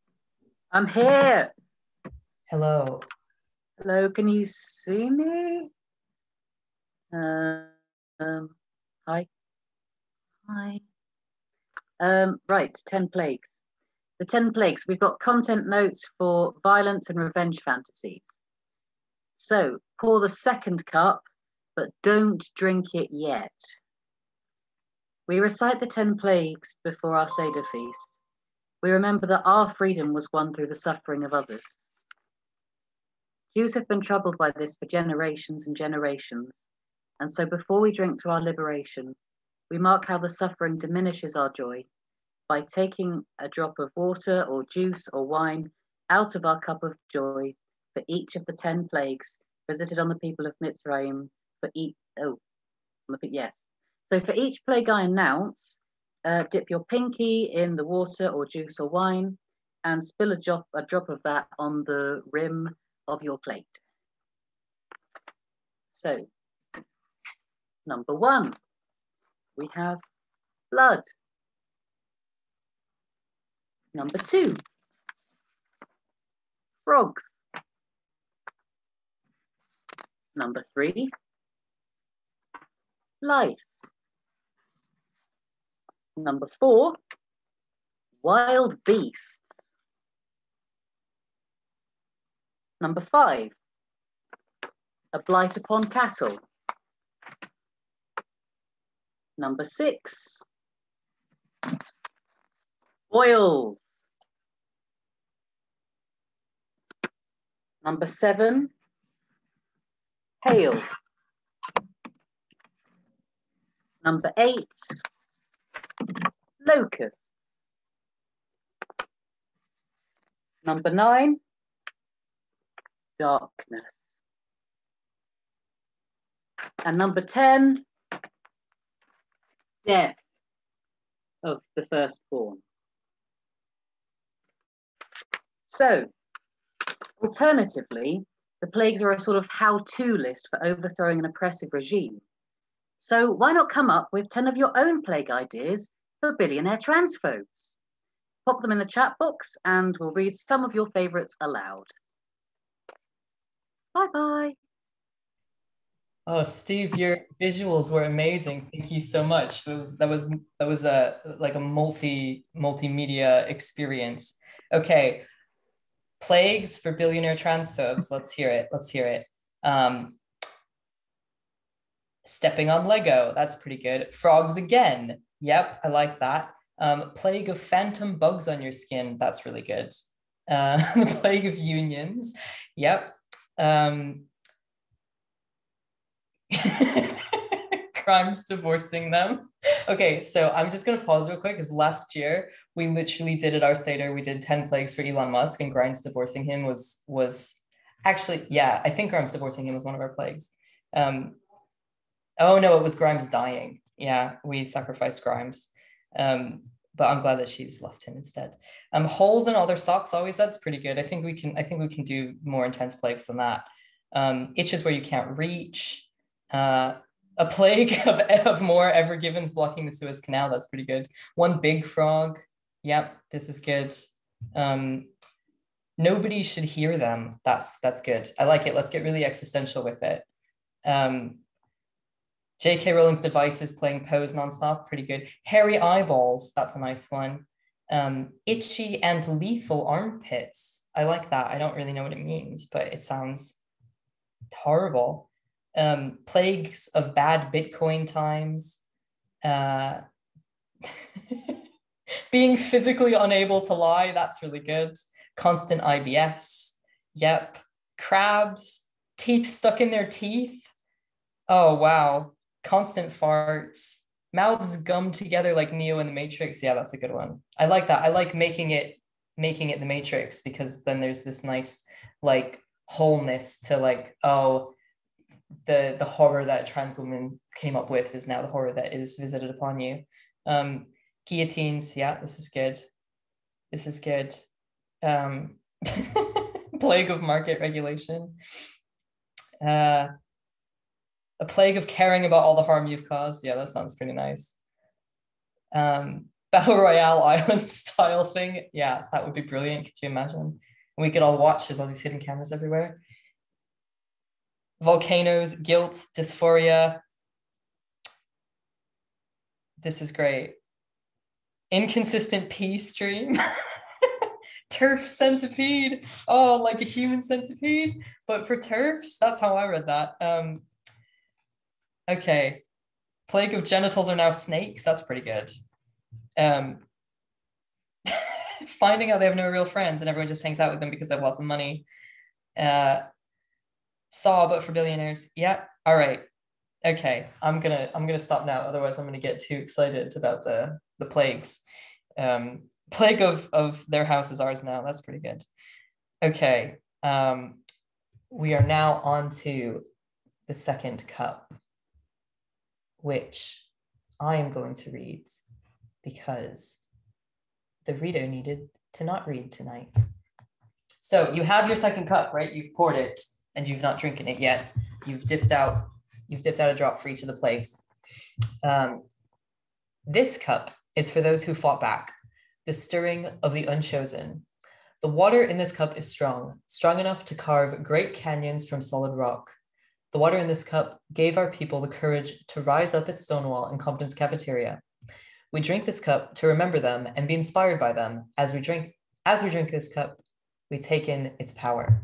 I'm here. Hello. Hello, can you see me? Hi. Hi. Right, 10 plagues. The 10 plagues, we've got content notes for violence and revenge fantasies. So pour the second cup, but don't drink it yet. We recite the 10 plagues before our seder feast. We remember that our freedom was won through the suffering of others. Jews have been troubled by this for generations and generations. And so before we drink to our liberation, we mark how the suffering diminishes our joy by taking a drop of water or juice or wine out of our cup of joy for each of the 10 plagues visited on the people of Mitzrayim. So for each plague I announce, dip your pinky in the water or juice or wine and spill a drop of that on the rim of your plate. So, number 1, we have blood. Number 2, frogs. Number 3, lice. Number 4, wild beasts. Number 5, a blight upon cattle. Number 6, Boils. Number 7, hail. Number 8, locusts. Number 9, darkness. And number 10, death of the firstborn. So, alternatively, the plagues are a sort of how-to list for overthrowing an oppressive regime. So why not come up with 10 of your own plague ideas for billionaire transphobes? Pop them in the chat box and we'll read some of your favourites aloud. Bye-bye. Oh, Steve, your visuals were amazing. Thank you so much. That was a like a multimedia experience. Okay, plagues for billionaire transphobes. Let's hear it. Let's hear it. Stepping on Lego. That's pretty good. Frogs again. Yep, I like that. Plague of phantom bugs on your skin. That's really good. The plague of unions. Yep. Crimes divorcing them. Okay, so I'm just gonna pause real quick because last year we literally did at our seder, we did 10 plagues for Elon Musk, and Grimes divorcing him was actually, yeah, I think Grimes divorcing him was one of our plagues. Oh no, it was Grimes dying. Yeah, we sacrificed Grimes. But I'm glad that she's left him instead. Holes in all their socks always, that's pretty good. I think we can do more intense plagues than that. Itches where you can't reach. A plague of more ever givens blocking the Suez Canal. That's pretty good. One big frog. Yep, this is good. Nobody should hear them. That's good. I like it. Let's get really existential with it. J.K. Rowling's devices playing Pose nonstop. Pretty good. Hairy eyeballs. That's a nice one. Itchy and lethal armpits. I like that. I don't really know what it means, but it sounds horrible. Plagues of bad Bitcoin times, being physically unable to lie, that's really good. Constant IBS, yep. Crabs, teeth stuck in their teeth, oh wow. Constant farts, mouths gummed together like Neo in the Matrix, yeah, that's a good one. I like that. I like making it the Matrix, because then there's this nice like wholeness to like, oh, the horror that trans women came up with is now the horror that is visited upon you. Guillotines, yeah, this is good. This is good. Plague of market regulation. A plague of caring about all the harm you've caused. Yeah, that sounds pretty nice. Battle Royale island style thing. Yeah, that would be brilliant. Could you imagine? We could all watch, there's all these hidden cameras everywhere. Volcanoes, guilt, dysphoria. This is great. Inconsistent pee stream. Turf centipede. Oh, like a human centipede, but for turfs. That's how I read that. Okay. Plague of genitals are now snakes. That's pretty good. Finding out they have no real friends and everyone just hangs out with them because they have lots of money. Saw, but for billionaires. Yeah. All right. Okay. I'm gonna stop now. Otherwise, I'm gonna get too excited about the plagues. Plague of their house is ours now. That's pretty good. Okay. We are now on to the second cup, which I am going to read because the reader needed to not read tonight. So you have your second cup, right? You've poured it and you've not drinking it yet. You've dipped out a drop for each of the plagues. This cup is for those who fought back, the stirring of the unchosen. The water in this cup is strong enough to carve great canyons from solid rock. The water in this cup gave our people the courage to rise up at Stonewall and Compton's cafeteria. We drink this cup to remember them and be inspired by them. As we drink this cup, we take in its power.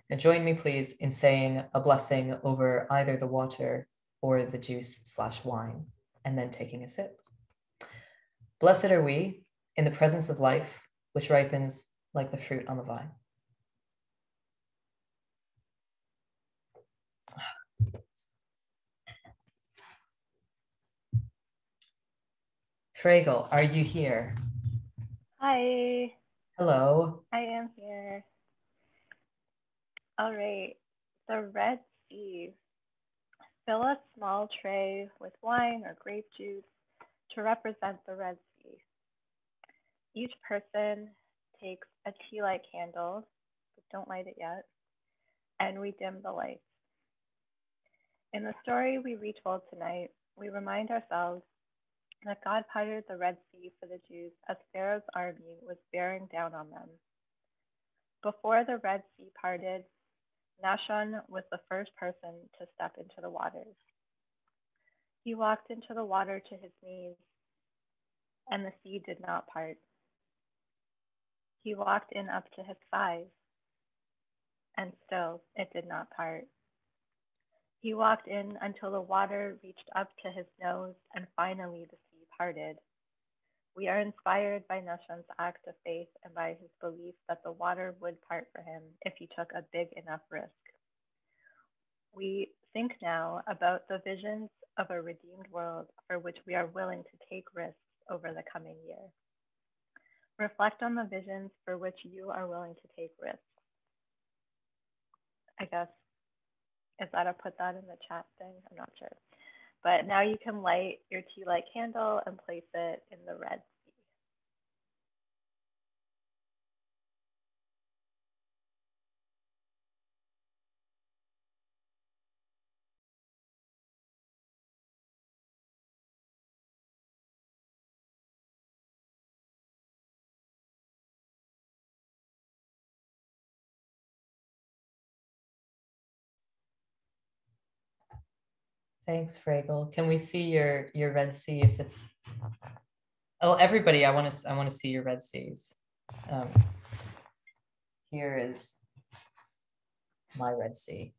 Now join me, please, in saying a blessing over either the water or the juice/wine, and then taking a sip. Blessed are we in the presence of life, which ripens like the fruit on the vine. Fragel, are you here? Hi. Hello. I am here. All right. The Red Sea. Fill a small tray with wine or grape juice to represent the Red Sea. Each person takes a tea-light candle, but don't light it yet, and we dim the lights. In the story we retold tonight, we remind ourselves that God parted the Red Sea for the Jews as Pharaoh's army was bearing down on them. Before the Red Sea parted, Nashon was the first person to step into the waters. He walked into the water to his knees, and the sea did not part. He walked in up to his thighs, and still it did not part. He walked in until the water reached up to his nose, and finally the sea parted. We are inspired by Nashon's act of faith and by his belief that the water would part for him if he took a big enough risk. We think now about the visions of a redeemed world for which we are willing to take risks over the coming year. Reflect on the visions for which you are willing to take risks. I guess, is that a put that in the chat thing? I'm not sure. But now you can light your tea light candle and place it in the Red Sea. Thanks, Fragel. Can we see your Red Sea if it's... Oh, everybody, I want to see your Red Seas. Here is my Red Sea.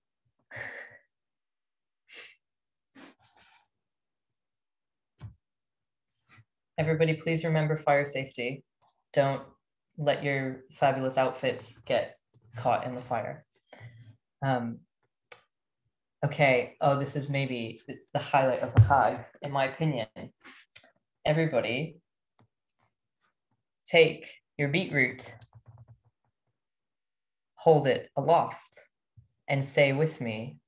Everybody, please remember fire safety. Don't let your fabulous outfits get caught in the fire. Okay, oh, this is maybe the highlight of the Chag, in my opinion. Everybody, take your beetroot, hold it aloft, and say with me,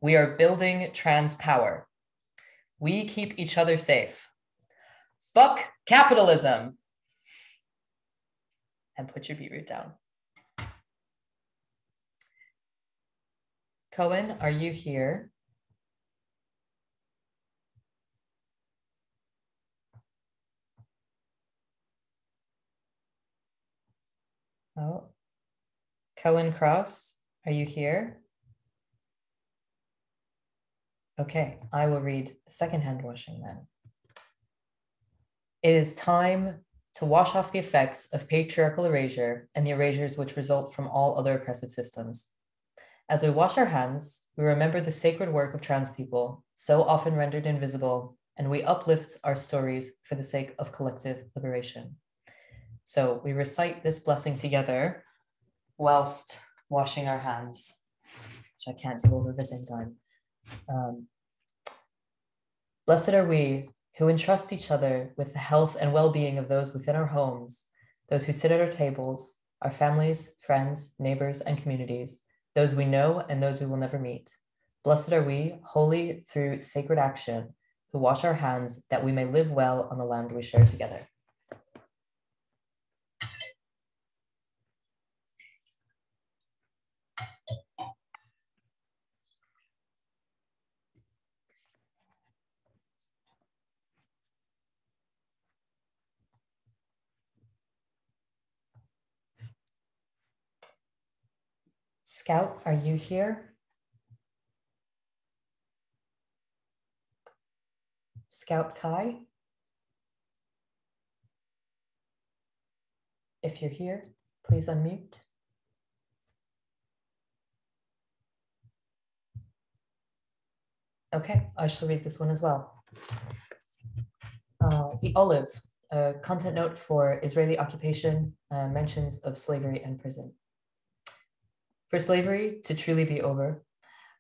we are building trans power. We keep each other safe. Fuck capitalism. And put your beetroot down. Cohen, are you here? Oh, Cohen Kraus, are you here? Okay, I will read the second hand washing then. It is time to wash off the effects of patriarchal erasure and the erasures which result from all other oppressive systems. As we wash our hands, we remember the sacred work of trans people, so often rendered invisible, and we uplift our stories for the sake of collective liberation. So we recite this blessing together whilst washing our hands, which I can't do all at the same time. Blessed are we who entrust each other with the health and well-being of those within our homes, those who sit at our tables, our families, friends, neighbors, and communities, those we know and those we will never meet. Blessed are we, holy through sacred action, who wash our hands that we may live well on the land we share together. Scout, are you here? Scout Kai? If you're here, please unmute. Okay, I shall read this one as well. The olive, a content note for Israeli occupation, mentions of slavery and prison. For slavery to truly be over,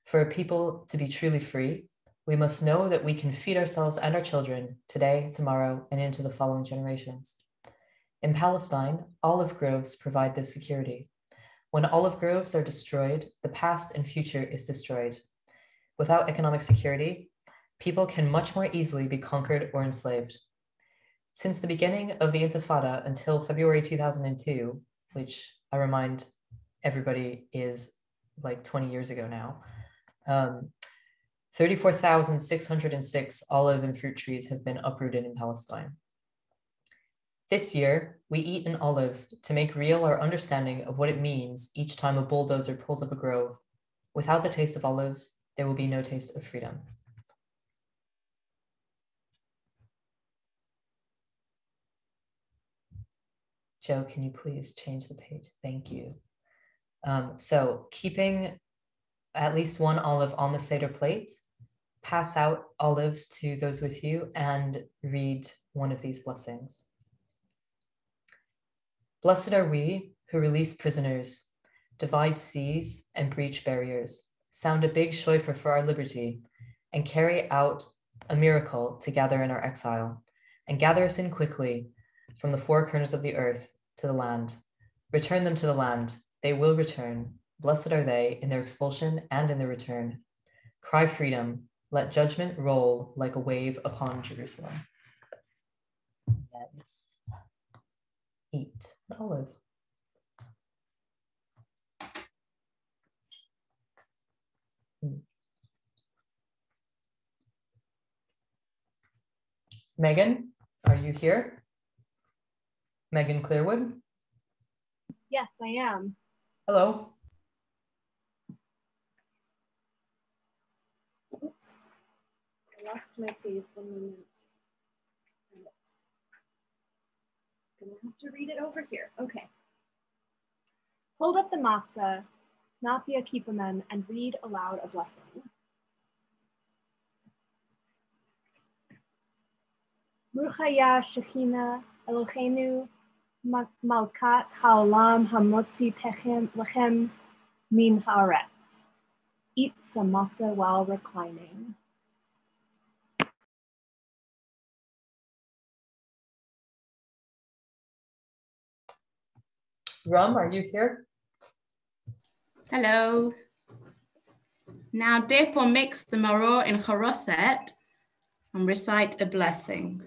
for a people to be truly free, we must know that we can feed ourselves and our children today, tomorrow, and into the following generations. In Palestine, olive groves provide this security. When olive groves are destroyed, the past and future is destroyed. Without economic security, people can much more easily be conquered or enslaved. Since the beginning of the Intifada until February 2002, which I remind everybody is like 20 years ago now, 34,606 olive and fruit trees have been uprooted in Palestine. This year, we eat an olive to make real our understanding of what it means each time a bulldozer pulls up a grove. Without the taste of olives, there will be no taste of freedom. Joe, can you please change the page? Thank you. So keeping at least one olive on the seder plate, pass out olives to those with you and read one of these blessings. Blessed are we who release prisoners, divide seas and breach barriers, sound a big shofar for our liberty, and carry out a miracle to gather in our exile, and gather us in quickly from the four corners of the earth to the land. Return them to the land, they will return. Blessed are they in their expulsion and in their return. Cry freedom, let judgment roll like a wave upon Jerusalem. And eat an olive. Megan, are you here? Megan Clearwood? Yes, I am. Hello. Oops, I lost my page 1 moment. I'm gonna have to read it over here. Okay. Hold up the matzah, not the akipamen, and read aloud a blessing. Ruchaya Shechina Eloheinu Malkat Haolam Hamotzi Techem Lechem Min Haaretz. Eat some matzah while reclining. Ram, are you here? Hello. Now dip or mix the maror in charoset and recite a blessing.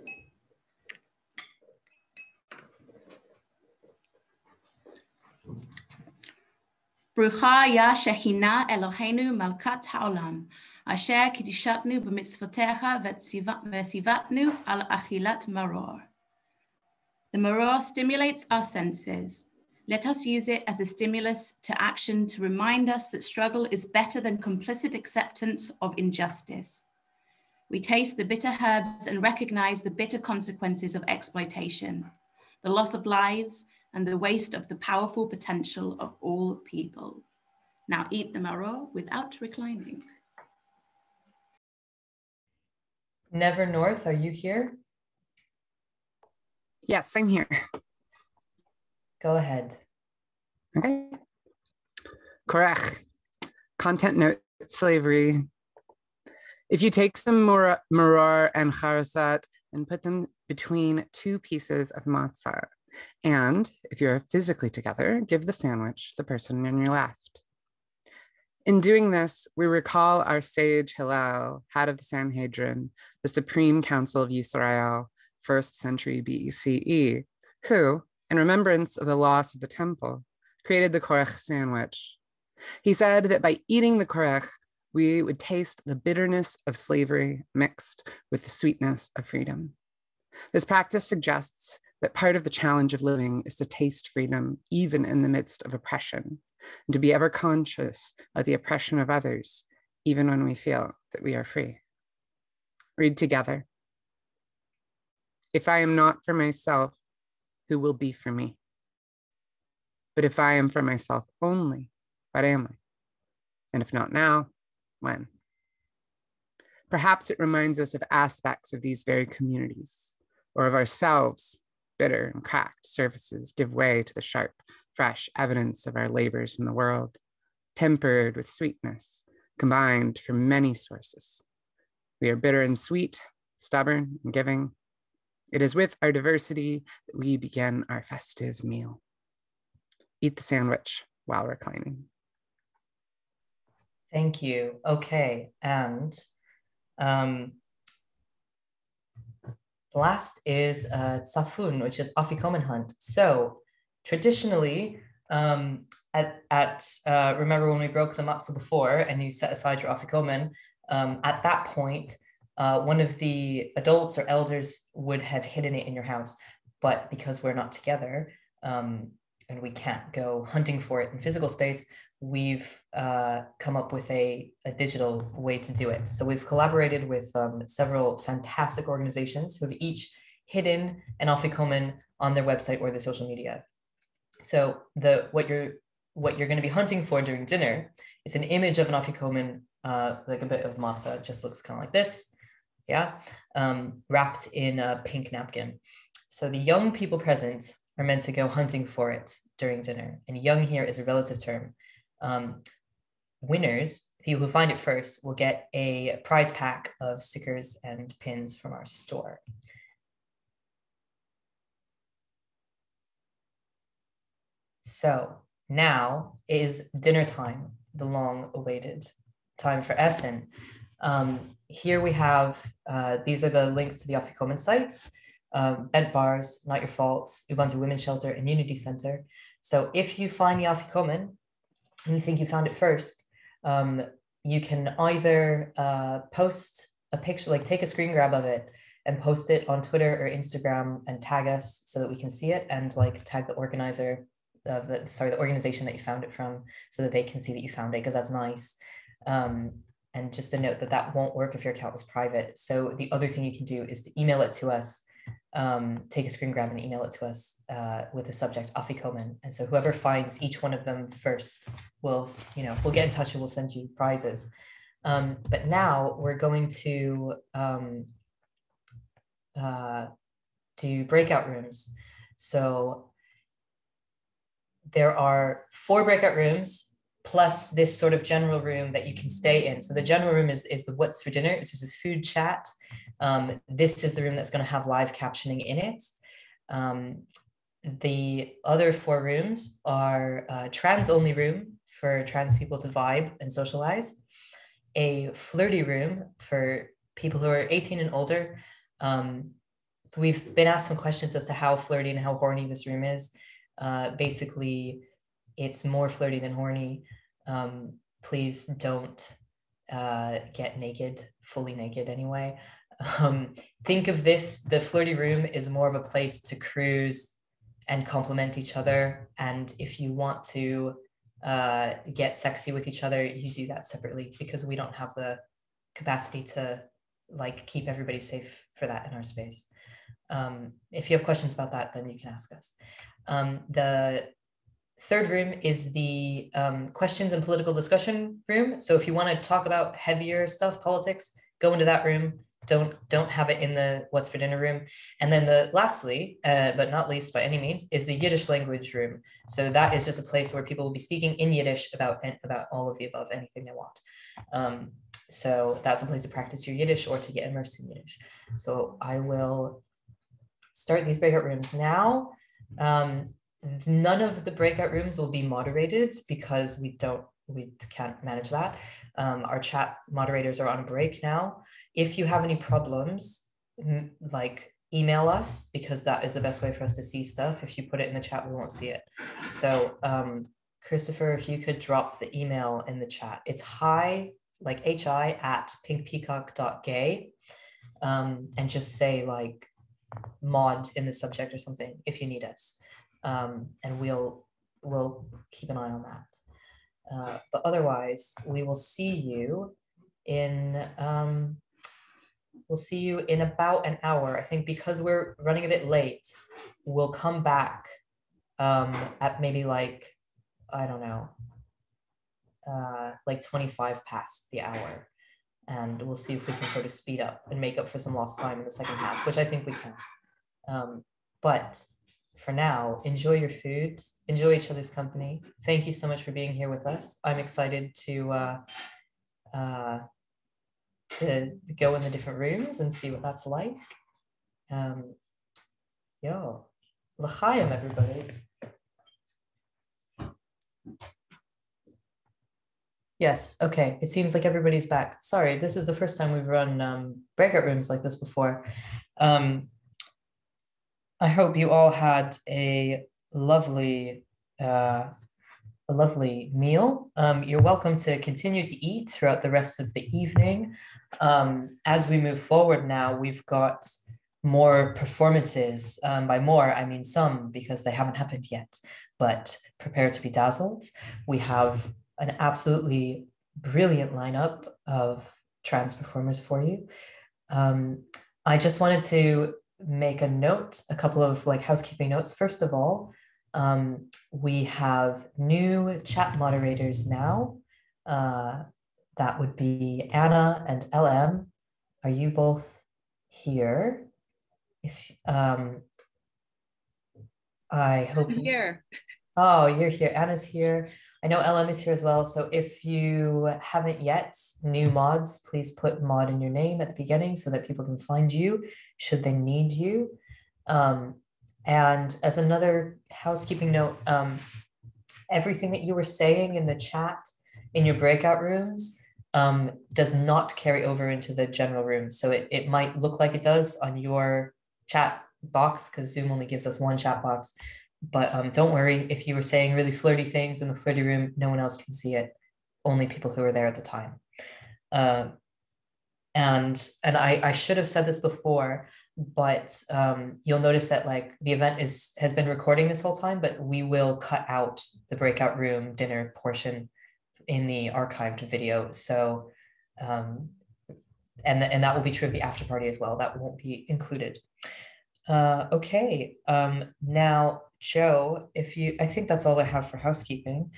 Brucha ya Shechina Eloheinu Malkat Haolam, Asher Kiddishatnu b'mitzvotecha v'tzivatnu al achilat maror. The maror stimulates our senses. Let us use it as a stimulus to action to remind us that struggle is better than complicit acceptance of injustice. We taste the bitter herbs and recognize the bitter consequences of exploitation, the loss of lives, and the waste of the powerful potential of all people. Now eat the maror without reclining. Never North, are you here? Yes, I'm here. Go ahead. Okay. Korech. Content note, slavery. If you take some maror and charosat and put them between two pieces of matzah, and if you're physically together, give the sandwich to the person on your left. In doing this, we recall our sage Hillel, head of the Sanhedrin, the Supreme Council of Yisrael, 1st century BCE, who, in remembrance of the loss of the temple, created the korech sandwich. He said that by eating the korech, we would taste the bitterness of slavery mixed with the sweetness of freedom. This practice suggests that part of the challenge of living is to taste freedom, even in the midst of oppression, and to be ever conscious of the oppression of others, even when we feel that we are free. Read together. If I am not for myself, who will be for me? But if I am for myself only, what am I? And if not now, when? Perhaps it reminds us of aspects of these very communities, or of ourselves, bitter and cracked surfaces give way to the sharp, fresh evidence of our labors in the world, tempered with sweetness, combined from many sources. We are bitter and sweet, stubborn and giving. It is with our diversity that we begin our festive meal. Eat the sandwich while reclining. Thank you. Okay, and last is tzafun, which is afikomen hunt. So traditionally, remember when we broke the matzah before and you set aside your afikomen, at that point, one of the adults or elders would have hidden it in your house. But because we're not together and we can't go hunting for it in physical space, we've come up with a digital way to do it. So we've collaborated with several fantastic organizations who have each hidden an afikomen on their website or their social media. So what you're going to be hunting for during dinner is an image of an afikomen, like a bit of matzah. It just looks kind of like this, yeah, wrapped in a pink napkin. So the young people present are meant to go hunting for it during dinner. And young here is a relative term. Winners, people who find it first, will get a prize pack of stickers and pins from our store. So now is dinner time, the long-awaited time for Essen. Here we have, these are the links to the afikomen sites, Bent Bars, Not Your Fault, Ubuntu Women's Shelter, and Unity Center. So if you find the afikomen and you think you found it first, you can either post a picture, like take a screen grab of it and post it on Twitter or Instagram and tag us so that we can see it, and like tag the organizer of the organization that you found it from so that they can see that you found it, because that's nice. And just a note that that won't work if your account was private. So the other thing you can do is to email it to us, take a screen grab and email it to us with the subject afikomen. And so whoever finds each one of them first will, we'll get in touch and we'll send you prizes. But now we're going to do breakout rooms. So there are 4 breakout rooms plus this sort of general room that you can stay in. So the general room is the what's for dinner. This is a food chat. This is the room that's going to have live captioning in it. The other 4 rooms are a trans-only room for trans people to vibe and socialize, a flirty room for people who are 18 and older. We've been asked some questions as to how flirty and how horny this room is. Basically, it's more flirty than horny. Please don't get naked, fully naked anyway. Think of this, the flirty room is more of a place to cruise and compliment each other. And if you want to get sexy with each other, you do that separately, because we don't have the capacity to like keep everybody safe for that in our space. If you have questions about that, then you can ask us. The third room is the questions and political discussion room. So if you want to talk about heavier stuff, politics, go into that room. Don't have it in the what's for dinner room. And then lastly, but not least by any means, is the Yiddish language room. So that is just a place where people will be speaking in Yiddish about all of the above, anything they want. So that's a place to practice your Yiddish or to get immersed in Yiddish. So I will start these breakout rooms now. None of the breakout rooms will be moderated because we can't manage that. Our chat moderators are on break now. If you have any problems, like email us, because that is the best way for us to see stuff. If you put it in the chat, we won't see it. So Christopher, if you could drop the email in the chat. It's hi, like hi at pinkpeacock.gay, and just say like mod in the subject or something if you need us. And we'll keep an eye on that. But otherwise, we will see you in about an hour. I think because we're running a bit late, we'll come back at maybe like, I don't know, like 25 past the hour. And we'll see if we can sort of speed up and make up for some lost time in the second half, which I think we can. But for now, enjoy your food, enjoy each other's company. Thank you so much for being here with us. I'm excited to go in the different rooms and see what that's like. Yo, l'chaim, everybody. Yes, okay, it seems like everybody's back. Sorry, this is the first time we've run breakout rooms like this before. I hope you all had a lovely meal. You're welcome to continue to eat throughout the rest of the evening. As we move forward now, we've got more performances. By more, I mean some, because they haven't happened yet, but prepare to be dazzled. We have an absolutely brilliant lineup of trans performers for you. I just wanted to make a note, a couple of like housekeeping notes. First of all, we have new chat moderators now. That would be Anna and LM. Are you both here? If I hope I'm here. Oh, you're here. Anna's here. I know LM is here as well. So if you haven't yet, new mods, please put mod in your name at the beginning so that people can find you should they need you. And as another housekeeping note, everything that you were saying in the chat in your breakout rooms does not carry over into the general room. So it might look like it does on your chat box because Zoom only gives us one chat box. But don't worry, if you were saying really flirty things in the flirty room, no one else can see it, only people who were there at the time. And I should have said this before, but you'll notice that like the event has been recording this whole time, but we will cut out the breakout room dinner portion in the archived video. So, and that will be true of the after party as well. That won't be included. Okay, now Joe, I think that's all I have for housekeeping.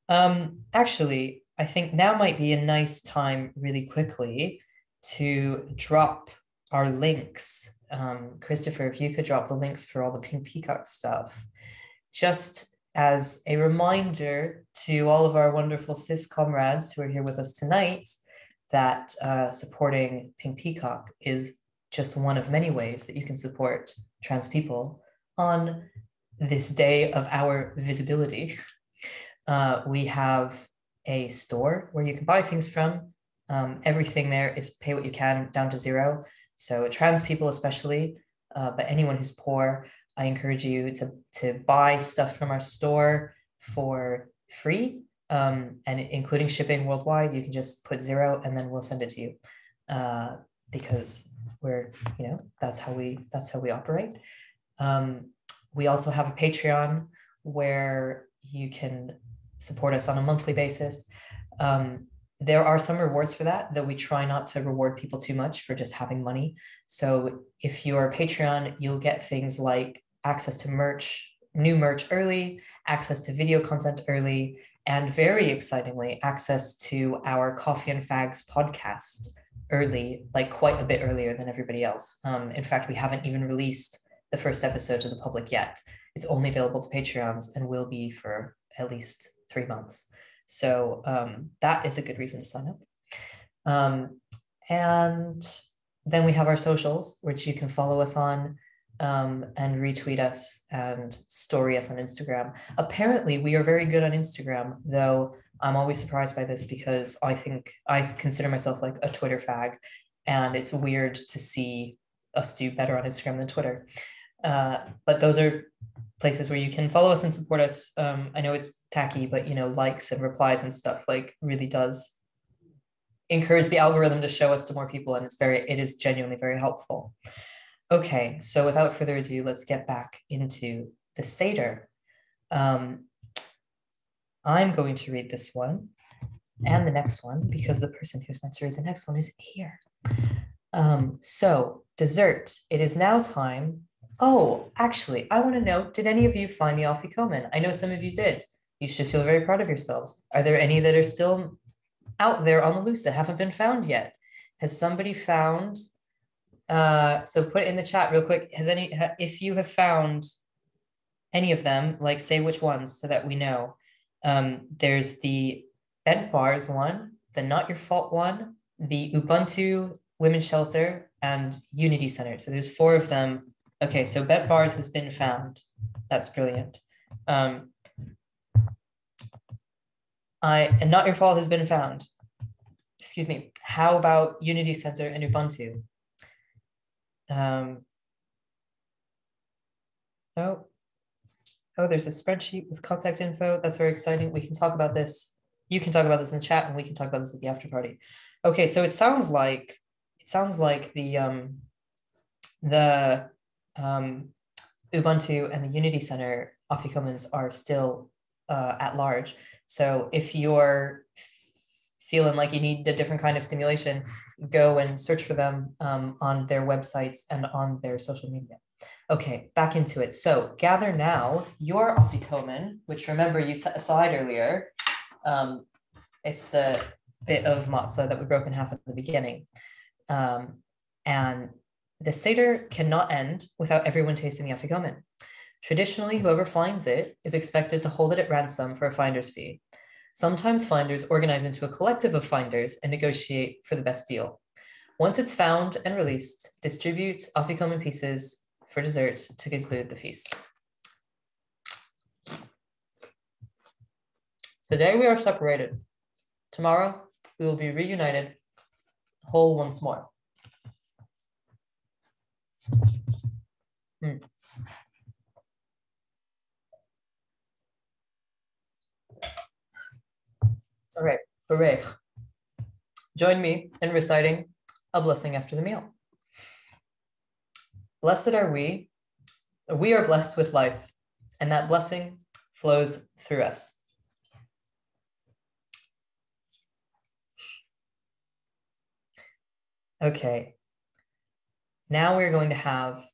Actually, I think now might be a nice time really quickly to drop our links. Christopher, if you could drop the links for all the Pink Peacock stuff, just as a reminder to all of our wonderful cis comrades who are here with us tonight that supporting Pink Peacock is just one of many ways that you can support trans people on this day of our visibility. We have a store where you can buy things from. Everything there is pay what you can down to $0. So trans people especially, but anyone who's poor, I encourage you to buy stuff from our store for free, and including shipping worldwide. You can just put $0 and then we'll send it to you, because we're, that's how we operate. We also have a Patreon where you can support us on a monthly basis. There are some rewards for that, though we try not to reward people too much for just having money. So if you're a Patreon, you'll get things like access to merch, new merch early, access to video content early, and very excitingly, access to our Coffee and Fags podcast early, like quite a bit earlier than everybody else. In fact, we haven't even released the first episode to the public yet. It's only available to Patreons and will be for at least 3 months. So that is a good reason to sign up. And then we have our socials, which you can follow us on and retweet us and story us on Instagram. Apparently, we are very good on Instagram, though I'm always surprised by this because I consider myself like a Twitter fag, and it's weird to see us do better on Instagram than Twitter. But those are places where you can follow us and support us. I know it's tacky, but likes and replies and stuff like really does encourage the algorithm to show us to more people, and it is genuinely very helpful. Okay, so without further ado, let's get back into the Seder. I'm going to read this one and the next one because the person who's meant to read the next one is here. So dessert, it is now time. Oh, actually, I want to know, did any of you find the afikomen? I know some of you did. You should feel very proud of yourselves. Are there any that are still out there on the loose that haven't been found yet? Has somebody found So put in the chat real quick. If you have found any of them, like say which ones so that we know. There's the Bent Bars one, the Not Your Fault one, the Ubuntu Women's Shelter, and Unity Center. So there's 4 of them. Okay, so Bent Bars has been found. That's brilliant. And Not Your Fault has been found. Excuse me. How about Unity Center and Ubuntu? Oh, there's a spreadsheet with contact info. That's very exciting. We can talk about this. You can talk about this in the chat, and we can talk about this at the after party. Okay, so it sounds like the Ubuntu and the Unity Center Afikomen's are still at large. So if you're feeling like you need a different kind of stimulation, go and search for them on their websites and on their social media. Okay, back into it. So gather now your afikomen, which remember you set aside earlier. It's the bit of matzah that we broke in half at the beginning. And the seder cannot end without everyone tasting the afikomen. Traditionally, whoever finds it is expected to hold it at ransom for a finder's fee. Sometimes finders organize into a collective of finders and negotiate for the best deal. Once it's found and released, distribute afikomen pieces for dessert to conclude the feast. Today we are separated. Tomorrow we will be reunited, whole once more. All right, Barech. Join me in reciting a blessing after the meal. Blessed are we are blessed with life, and that blessing flows through us. Okay, now we're going to have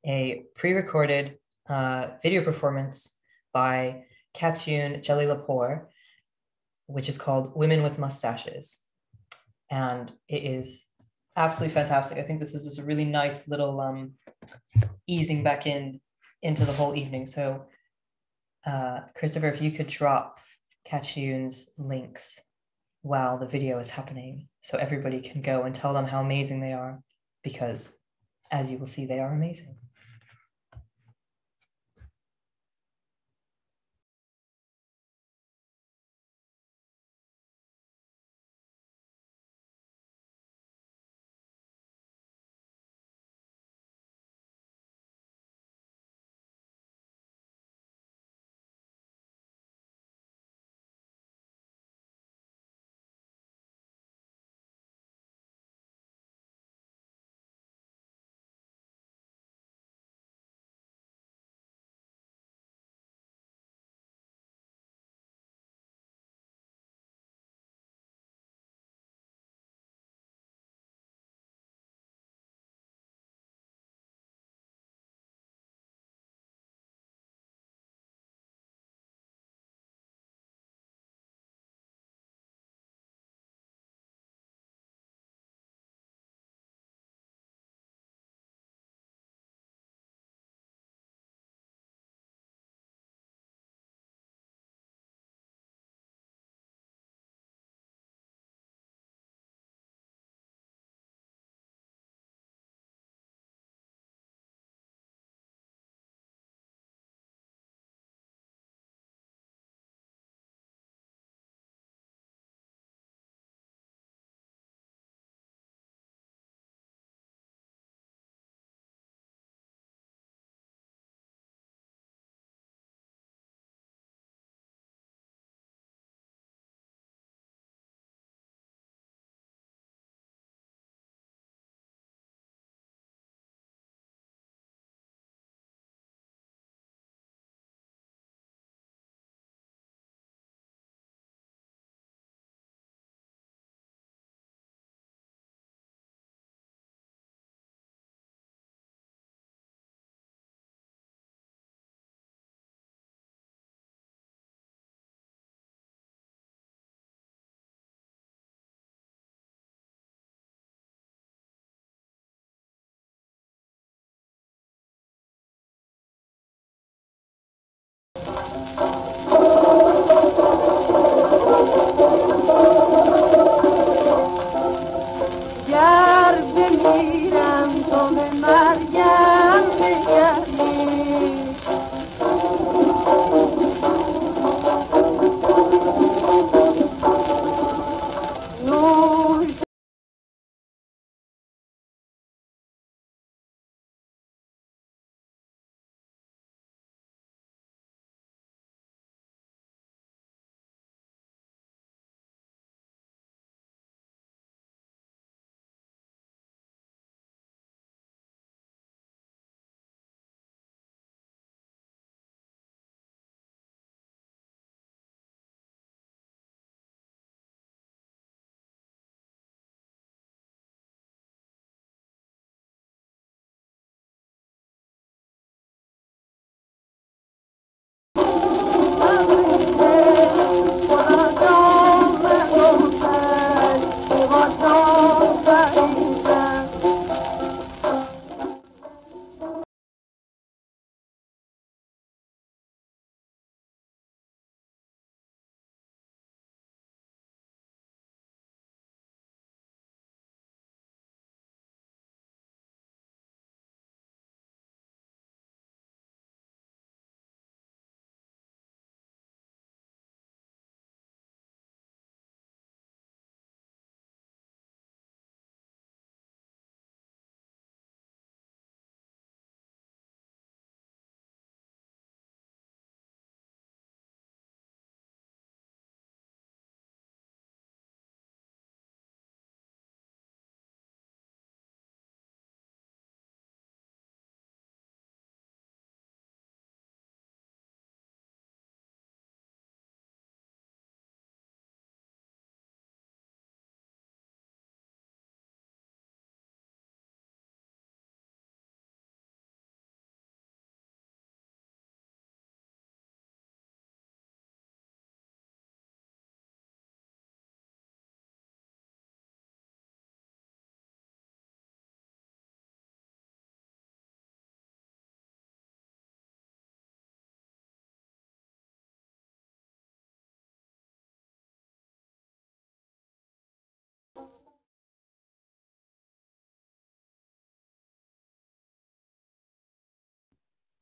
a pre-recorded video performance by Katayoun Jalilipour, which is called Women with Mustaches. And it is absolutely fantastic. I think this is just a really nice little easing back into the whole evening. So Christopher, if you could drop Katayoun's links while the video is happening so everybody can go and tell them how amazing they are, because as you will see, they are amazing.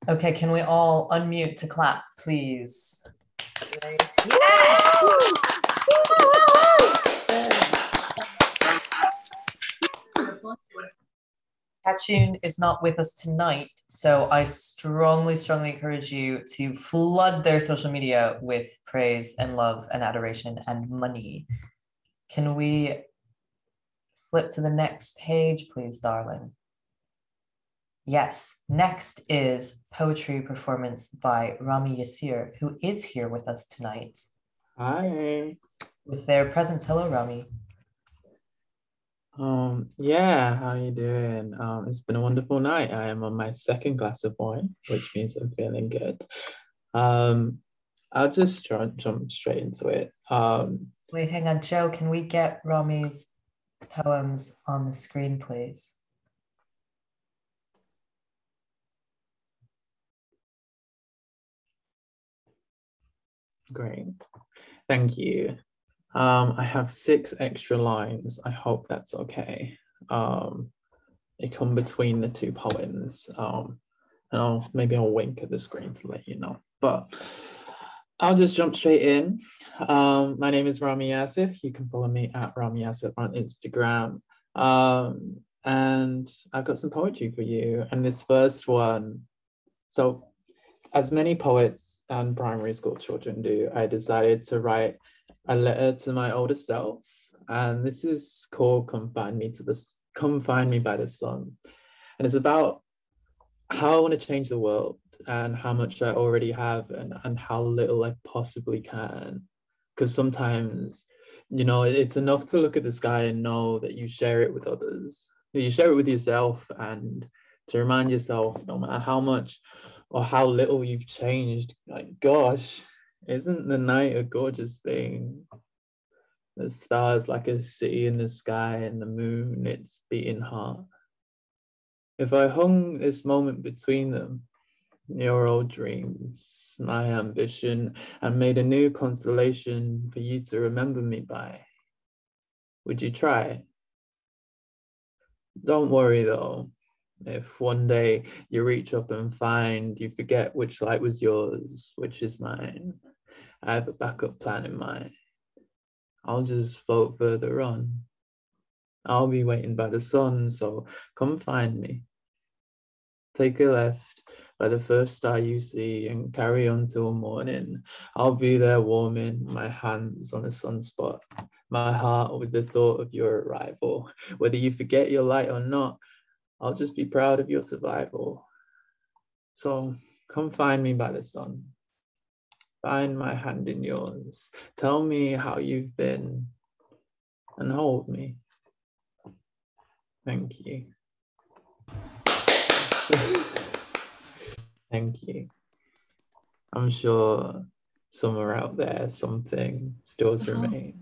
Okay, can we all unmute to clap, please? Katayoun is not with us tonight, so I strongly encourage you to flood their social media with praise and love and adoration and money. Can we flip to the next page, please, darling? Yes, next is poetry performance by Rami Yasir, who is here with us tonight. Hi. With their presence. Hello, Rami. Yeah, how you doing? It's been a wonderful night. I am on my second glass of wine, which means I'm feeling good. I'll just jump straight into it. Wait, hang on, Joe, can we get Rami's poems on the screen, please? Great, thank you. I have 6 extra lines. I hope that's okay. They come between the 2 poems. And maybe I'll wink at the screen to let you know. But I'll just jump straight in. My name is Rami Yasir. You can follow me at Rami Yasir on Instagram. And I've got some poetry for you. And this first one, so as many poets and primary school children do, I decided to write a letter to my older self, and this is called Come Find Me by the Sun. And it's about how I want to change the world and how much I already have and how little I possibly can. Because sometimes, you know, it's enough to look at the sky and know that you share it with others. You share it with yourself, and to remind yourself, no matter how much or how little you've changed, like, gosh, isn't the night a gorgeous thing? The stars like a city in the sky, and the moon, its beating heart. If I hung this moment between them, your old dreams, my ambition, and made a new constellation for you to remember me by, would you try? Don't worry though, if one day you reach up and find you forget which light was yours, which is mine. I have a backup plan in mind. I'll just float further on. I'll be waiting by the sun, so come find me. Take a left by the first star you see and carry on till morning. I'll be there warming my hands on a sunspot, my heart with the thought of your arrival. Whether you forget your light or not, I'll just be proud of your survival. So come find me by the sun. Find my hand in yours. Tell me how you've been and hold me. Thank you. Thank you. I'm sure somewhere out there, something still remains.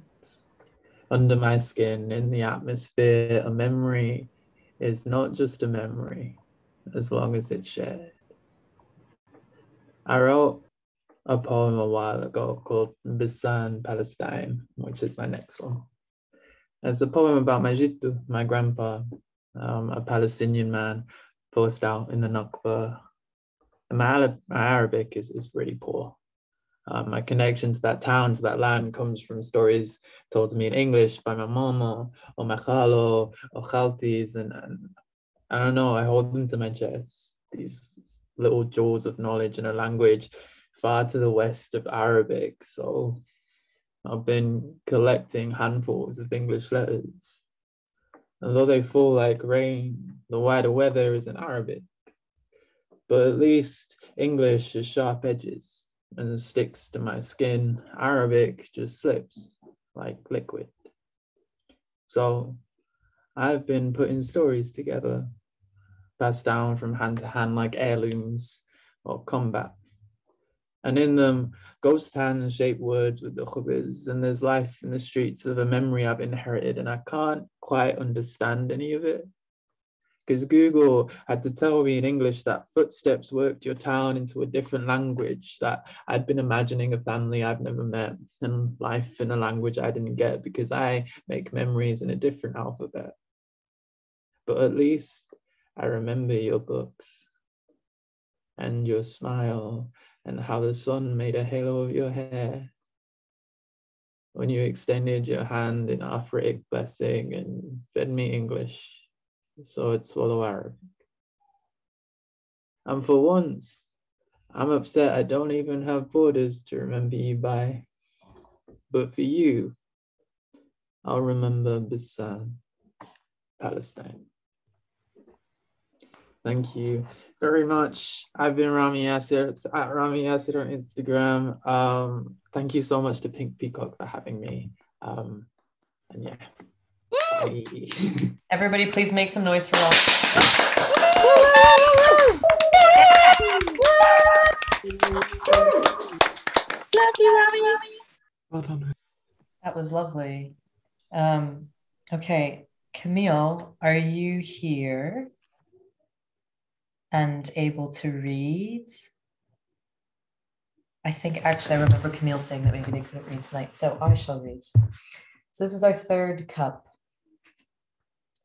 Under my skin, in the atmosphere, a memory is not just a memory, as long as it's shared. I wrote a poem a while ago called Bisan, Palestine, which is my next one. It's a poem about my Jittu, my grandpa, a Palestinian man forced out in the Nakba. And my Arabic is really poor. My connection to that town, to that land, comes from stories told to me in English by my mama, or my khalo, or khaltis, and I don't know, I hold them to my chest, these little jewels of knowledge in a language far to the west of Arabic. So I've been collecting handfuls of English letters. Although they fall like rain, the wider weather is in Arabic. But at least English has sharp edges and sticks to my skin. Arabic just slips like liquid. So I've been putting stories together, passed down from hand to hand like heirlooms or combat. And in them, ghost hands shape words with the khubz, and there's life in the streets of a memory I've inherited, and I can't quite understand any of it. Because Google had to tell me in English that footsteps worked your town into a different language, that I'd been imagining a family I've never met, and life in a language I didn't get because I make memories in a different alphabet. But at least I remember your books. and your smile, and how the sun made a halo of your hair when you extended your hand in Arabic blessing and fed me English, so I'd swallow Arabic. And for once, I'm upset I don't even have borders to remember you by. But for you, I'll remember Bisan, Palestine. Thank you very much. I've been Rami Yasir. It's at Rami Yasir on Instagram. Thank you so much to Pink Peacock for having me. And yeah. Bye. Everybody, please make some noise for all. Well done. That was lovely. Okay, Camille, are you here and able to read? I think actually I remember Camille saying that maybe they couldn't read tonight, so I shall read. So this is our third cup.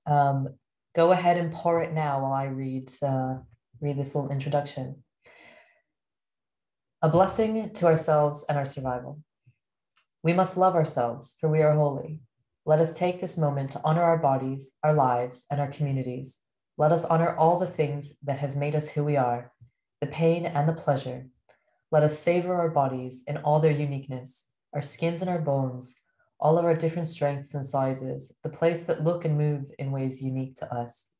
Go ahead and pour it now while I read this little introduction. A blessing to ourselves and our survival. We must love ourselves, for we are holy. Let us take this moment to honor our bodies, our lives, and our communities. Let us honor all the things that have made us who we are, the pain and the pleasure. Let us savor our bodies in all their uniqueness, our skins and our bones, all of our different strengths and sizes, the places that look and move in ways unique to us.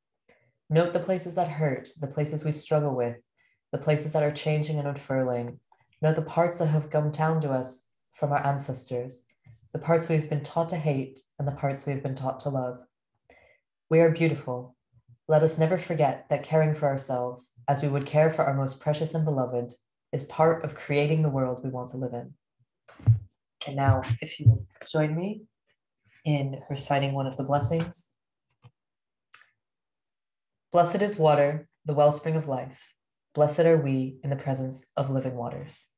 Note the places that hurt, the places we struggle with, the places that are changing and unfurling. Note the parts that have come down to us from our ancestors, the parts we've been taught to hate and the parts we've been taught to love. We are beautiful. Let us never forget that caring for ourselves, as we would care for our most precious and beloved, is part of creating the world we want to live in. And now, if you will join me in reciting one of the blessings. Blessed is water, the wellspring of life. Blessed are we in the presence of living waters.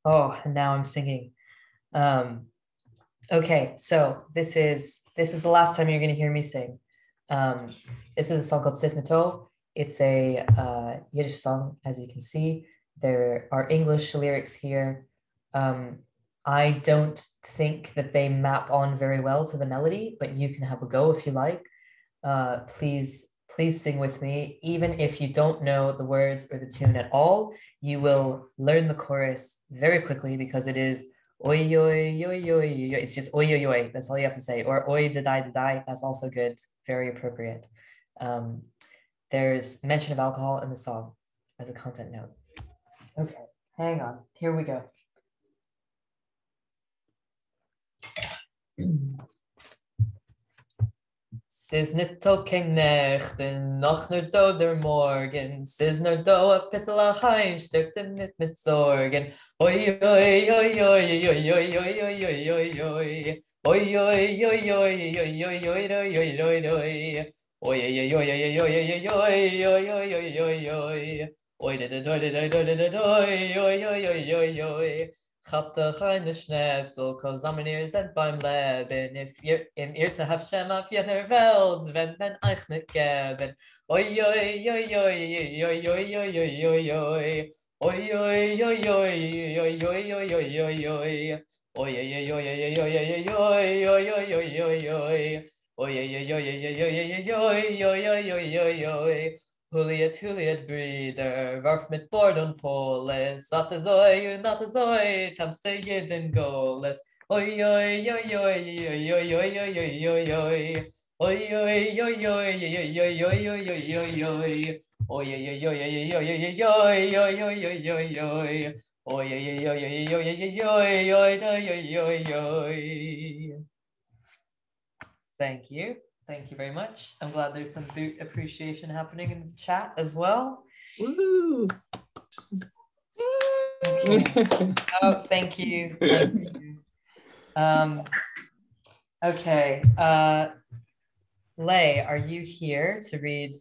Oh, and now I'm singing. Okay, so this is the last time you're going to hear me sing. This is a song called Cisneto. It's a Yiddish song, as you can see. There are English lyrics here. I don't think that they map on very well to the melody, but you can have a go if you like. Please sing with me. Even if you don't know the words or the tune at all, you will learn the chorus very quickly because it is oi, oi, oi, oi, oi. It's just oi, oi, oi. That's all you have to say. Or oi, da, da, da. That's also good. Very appropriate. There's mention of alcohol in the song as a content note. Okay, hang on. Here we go. Sis net ook geen nachten, nog nur do der morgen. Sis nur do a pissel a hein, stirbt nicht mit Sorgen. Oi, oi, oi, oi, oi, oi, oi, oi, oi, oi, oi. Oi, oi, oi, oi, oi, oi, oi, oi, oi, oi, oi. Oi, oi, oi, oi, oi, oi, oi, oi, oi, oi, oi, oi. Oi, da da da da da da da da, oi, oi, oi, oi, oi, oi. Chapt a kleine Schnäpsel, komm zusammen ihr seid beim Leben. If ihr im Irrte habt Shem auf jener Welt, wenn man euch nicht geben. Oi, oi, oi, oi, oi, oi, oi, oi, oi, oi. Oi, oi, oi, oi, oi, oi, oi, oi, oi, oi. Oi, oi, oi, oi, oi, oi, oi, oi, oi, oi, oi, oi. Oi, oi, oi, oi, oi, oi, oi, oi, oi, oi, oi. Huliet Brüder, warf mit Bord und Polis, Atazoi und Atazoi, tanzte jeden Goles. Oi, oi, oi, oi, oi, oi, oi, oi, oi, oi. Oi, oi, oi, oi, oi, oi, oi, oi, oi, oi, oi. Oi, oi, oi, oi, oi, oi, oi, oi, oi, oi, oi, oi. Oi, oi, oi, oi, oi, oi, oi, oi, oi. Thank you. Thank you very much. I'm glad there's some boot appreciation happening in the chat as well. Woo! Okay. Oh, thank you. Thank you. Okay. Lei, are you here to read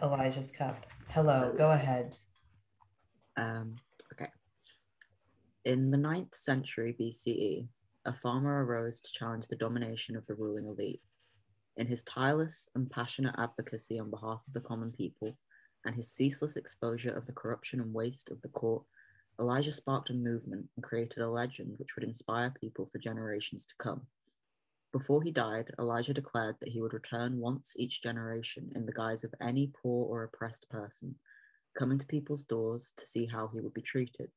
Elijah's cup? Hello, go ahead. Okay. In the 9th century BCE, a farmer arose to challenge the domination of the ruling elite. In his tireless and passionate advocacy on behalf of the common people and his ceaseless exposure of the corruption and waste of the court, Elijah sparked a movement and created a legend which would inspire people for generations to come. Before he died, Elijah declared that he would return once each generation in the guise of any poor or oppressed person, coming to people's doors to see how he would be treated.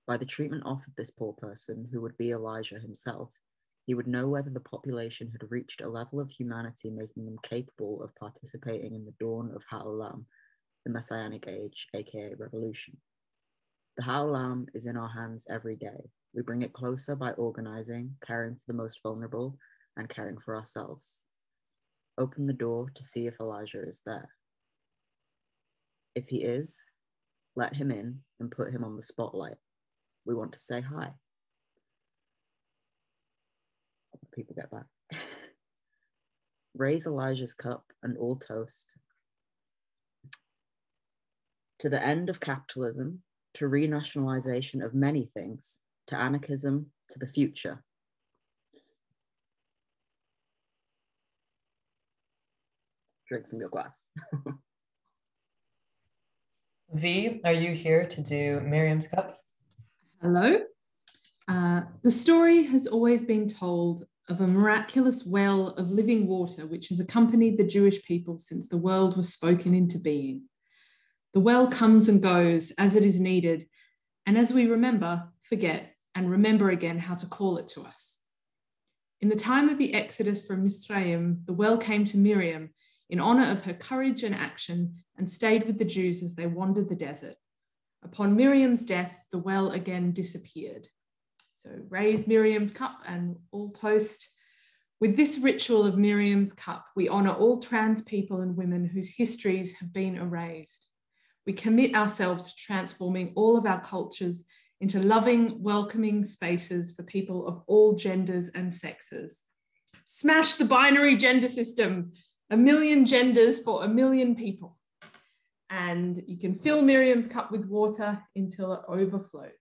By the treatment offered this poor person, who would be Elijah himself, he would know whether the population had reached a level of humanity making them capable of participating in the dawn of Ha'olam, the Messianic age, aka revolution. The Ha'olam is in our hands every day. We bring it closer by organizing, caring for the most vulnerable, and caring for ourselves. Open the door to see if Elijah is there. If he is, let him in and put him on the spotlight. We want to say hi. People get back. Raise Elijah's cup and all toast to the end of capitalism, to renationalization of many things, to anarchism, to the future. Drink from your glass. V, are you here to do Miriam's cup? Hello. The story has always been told of a miraculous well of living water which has accompanied the Jewish people since the world was spoken into being. The well comes and goes as it is needed, and as we remember, forget, and remember again how to call it to us. In the time of the Exodus from Mitzrayim, the well came to Miriam in honor of her courage and action and stayed with the Jews as they wandered the desert. Upon Miriam's death, the well again disappeared. So raise Miriam's cup and all toast. With this ritual of Miriam's cup, we honor all trans people and women whose histories have been erased. We commit ourselves to transforming all of our cultures into loving, welcoming spaces for people of all genders and sexes. Smash the binary gender system, 1 million genders for 1 million people. And you can fill Miriam's cup with water until it overflows.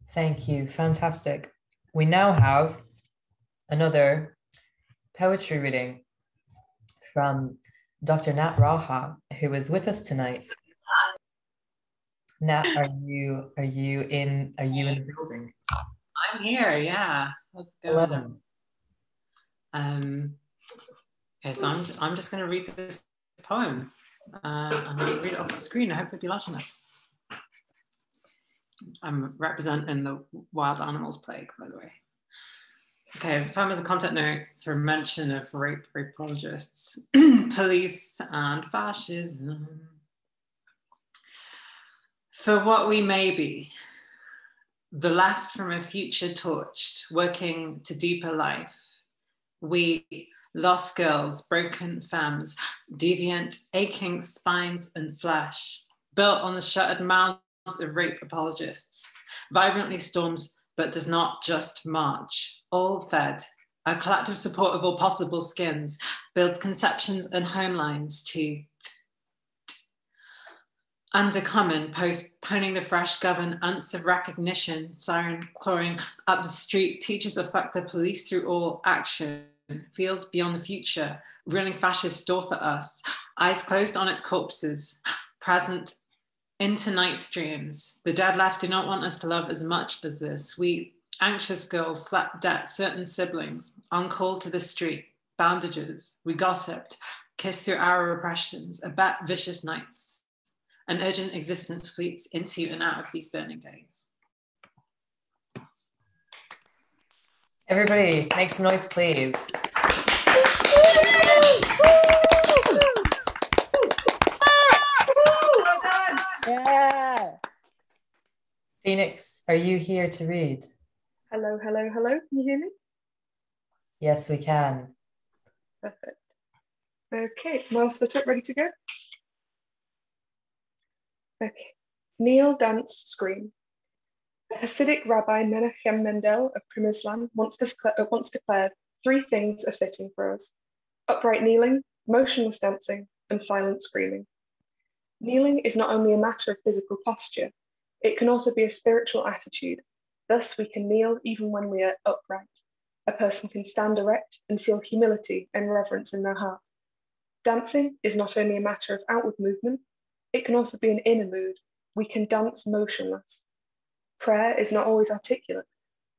Thank you, fantastic. We now have another poetry reading from Dr. Nat Raha, who is with us tonight. Nat, are you in the building? I'm here, yeah. How's it going? Okay, so I'm just going to read this poem. I'm going to read it off the screen. I hope it'll be large enough. I'm representing the wild animals plague, by the way. Okay, this poem is a content note for mention of rape apologists, police, and fascism. For what we may be, the left from a future torched, working to deeper life. We, lost girls, broken femmes, deviant, aching spines and flesh, built on the shuttered mounds of rape apologists, vibrantly storms but does not just march, all fed, a collective support of all possible skins, builds conceptions and homelines to undercommon, postponing the fresh govern, ounce of recognition, siren clawing up the street, teaches of fuck the police through all action, feels beyond the future, ruling fascist door for us, eyes closed on its corpses, present into night streams. The dead left do not want us to love as much as this. We anxious girls slept at certain siblings, on call to the street, bandages. We gossiped, kissed through our repressions, abet vicious nights. An urgent existence fleets into and out of these burning days. Everybody, make some noise, please. Yeah. Phoenix, are you here to read? Hello, hello, hello. Can you hear me? Yes, we can. Perfect. Okay, well set up, ready to go? Okay. Kneel, dance, scream. The Hasidic Rabbi Menachem Mendel of Primizlan once declared 3 things are fitting for us: upright kneeling, motionless dancing, and silent screaming. Kneeling is not only a matter of physical posture, it can also be a spiritual attitude. Thus, we can kneel even when we are upright. A person can stand erect and feel humility and reverence in their heart. Dancing is not only a matter of outward movement, it can also be an inner mood. We can dance motionless. Prayer is not always articulate.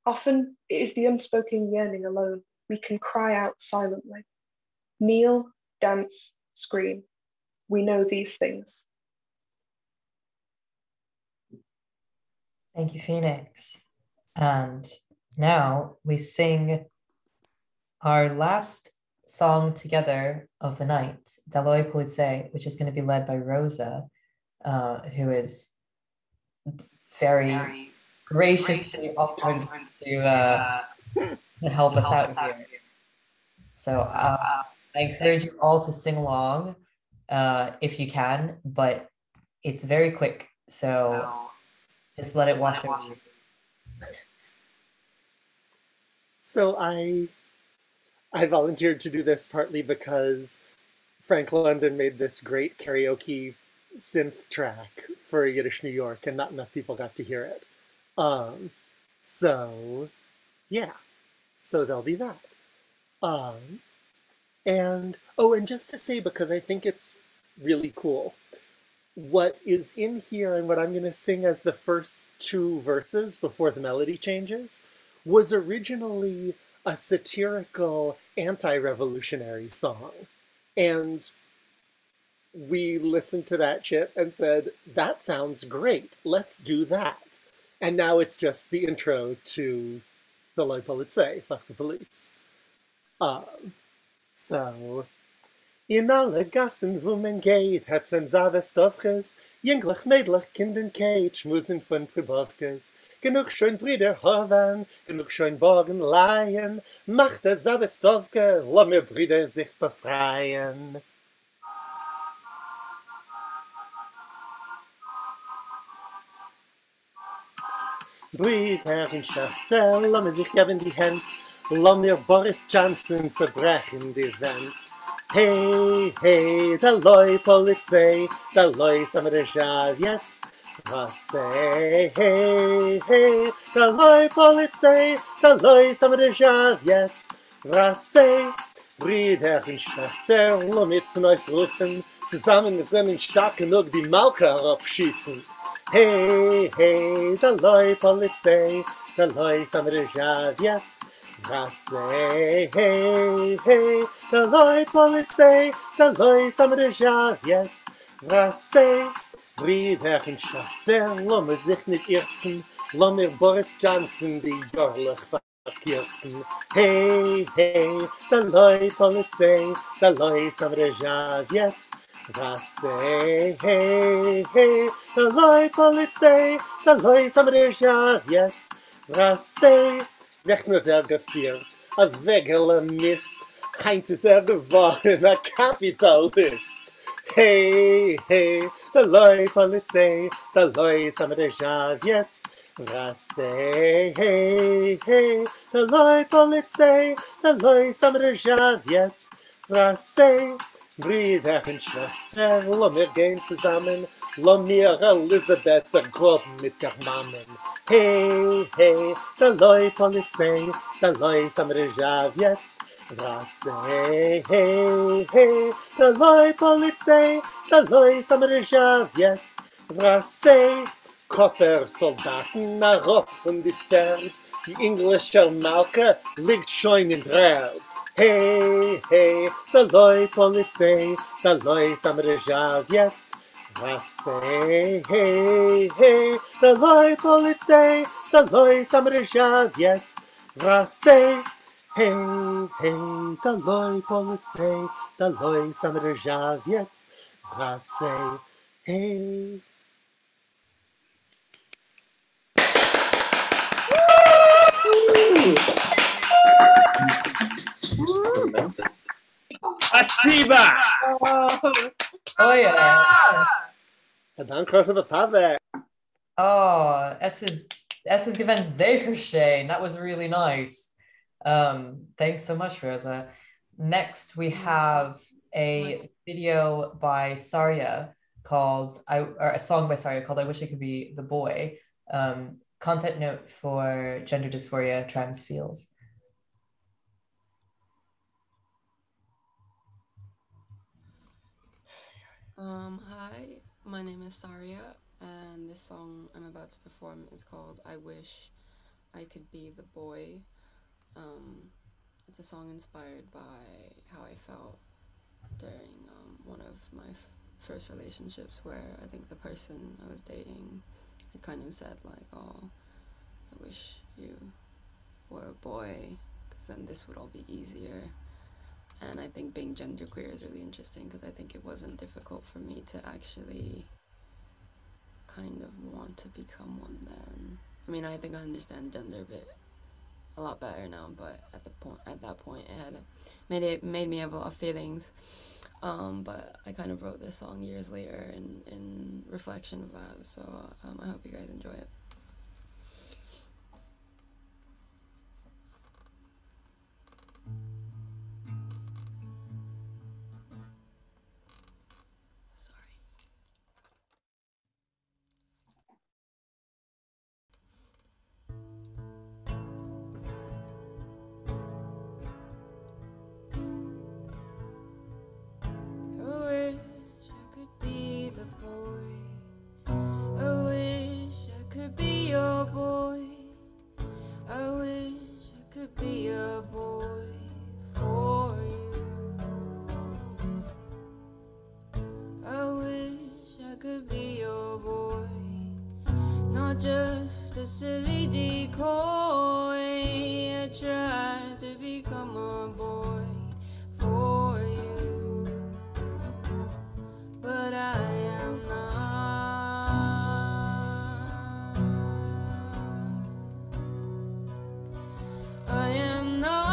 Often, it is the unspoken yearning alone. We can cry out silently. Kneel, dance, scream. We know these things. Thank you, Phoenix. And now we sing our last song together of the night, jalilipour, which is going to be led by Rosa, who is very graciously offered to help us out here. So I encourage you all to sing along if you can, but it's very quick, so just let it wash over you. So I volunteered to do this partly because Frank London made this great karaoke synth track for Yiddish New York, and not enough people got to hear it. So yeah, so there'll be that. And just to say, because I think it's really cool, what is in here and what I'm going to sing as the first two verses before the melody changes was originally a satirical anti-revolutionary song. And we listened to that shit and said, that sounds great, let's do that. And now it's just the intro to the live-captioner, fuck the police. So, in alle Gassen, wo man geht, hat man Zäўβες, jünglich, mädlich, Kinden geht, schmusen von Pribovkes. Genug schön Brüder haben, genug schön Borgen leihen, macht der Zäўvės, lass mir Brüder sich befreien. Brüder und Schwester, lass mir sich geben die Hand, lass mir Boris Johnson zerbrechen die Wand. Hey, hey, der Polizei, der Samaritan jetzt, was say? Hey, hey, der Polizei, der Samaritan jetzt, was say? Brüder und Schwester, lass mir zu euch rufen, zusammen wir sind stark genug, die Malka herabschießen. Hey, hey, der Polizei, der Samaritan jetzt, was say? Hey, hey, der Polizei, der Samaritan jetzt, was say? Brüder und Schwester, lass mir sich nicht irzen, lass mir Boris Johnson die Jorlich verkürzen. Hey, hey, der Polizei, der Samaritan jetzt, was say? Hey, hey, der Polizei, der Samaritan jetzt, was say? Weg mit der Gefühl, a Wegele Mist, heint ist geworden, a Kapitalist. Hey, hey, der Polizei, der Samaritan jetzt, was say? Hey, hey, der Polizei, der Samaritan jetzt, was say? Brüder und Schwester, lass mir gehen zusammen, lass mir Elisabeth vergraben mit der Mammen. Hey, hey, der Polizei, der Samaritan jetzt, was say? Hey, hey, der Polizei, der Samaritan jetzt, was say? Koppersoldaten, na rauf von die Stern, die englische Malke liegt schon in Drell. Hey, hey, der Polizei, der Samaritan jetzt, was say? Hey, hey, der Polizei, der Samaritan jetzt, was say? Hey, hey, der Polizei, der Samaritan jetzt, was say? Hey. Asiba! Oh yeah! And dann cross of a Pave. Oh, es ist gewesen sehr schön. That was really nice. Thanks so much, Rosa. Next, we have a video by Sarya called, or a song by Sarya called I Wish I Could Be the Boy. Content note for gender dysphoria trans feels. Hi, my name is Sarya, and this song I'm about to perform is called I Wish I Could Be the Boy. It's a song inspired by how I felt during one of my first relationships, where I think the person I was dating had kind of said like, oh, I wish you were a boy, because then this would all be easier. And I think being genderqueer is really interesting, because I think it wasn't difficult for me to actually kind of want to become one then. I mean, I think I understand gender a lot better now, but at that point it made me have a lot of feelings. But I kind of wrote this song years later in reflection of that, so I hope you guys enjoy it. Just a silly decoy. I tried to become a boy for you, but I am not. I am not.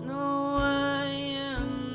No, I am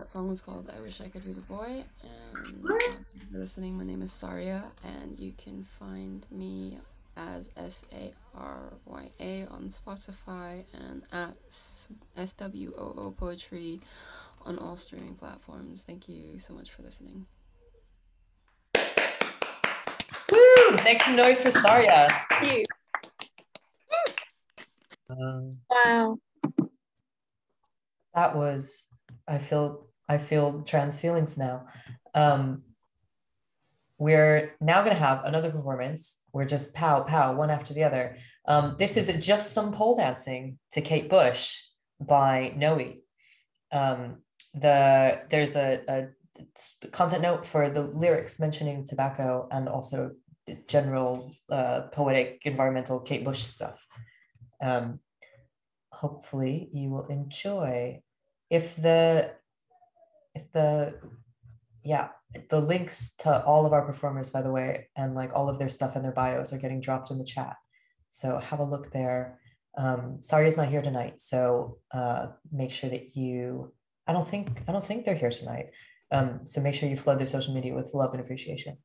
That song was called I Wish I Could Be the Boy. And if you're listening, my name is Sarya, and you can find me as SARYA on Spotify and at SWOO Poetry on all streaming platforms. Thank you so much for listening. Woo! Make some noise for Sarya. Thank you. Wow. That was, I feel trans feelings now. We're now going to have another performance. We're just pow, pow, one after the other. This is just some pole dancing to Kate Bush by Noe. There's a content note for the lyrics mentioning tobacco and also general poetic environmental Kate Bush stuff. Hopefully you will enjoy. If the links to all of our performers, by the way, and like all of their stuff and their bios are getting dropped in the chat. So have a look there. Sarya's not here tonight, so make sure that you, I don't think they're here tonight. So make sure you flood their social media with love and appreciation.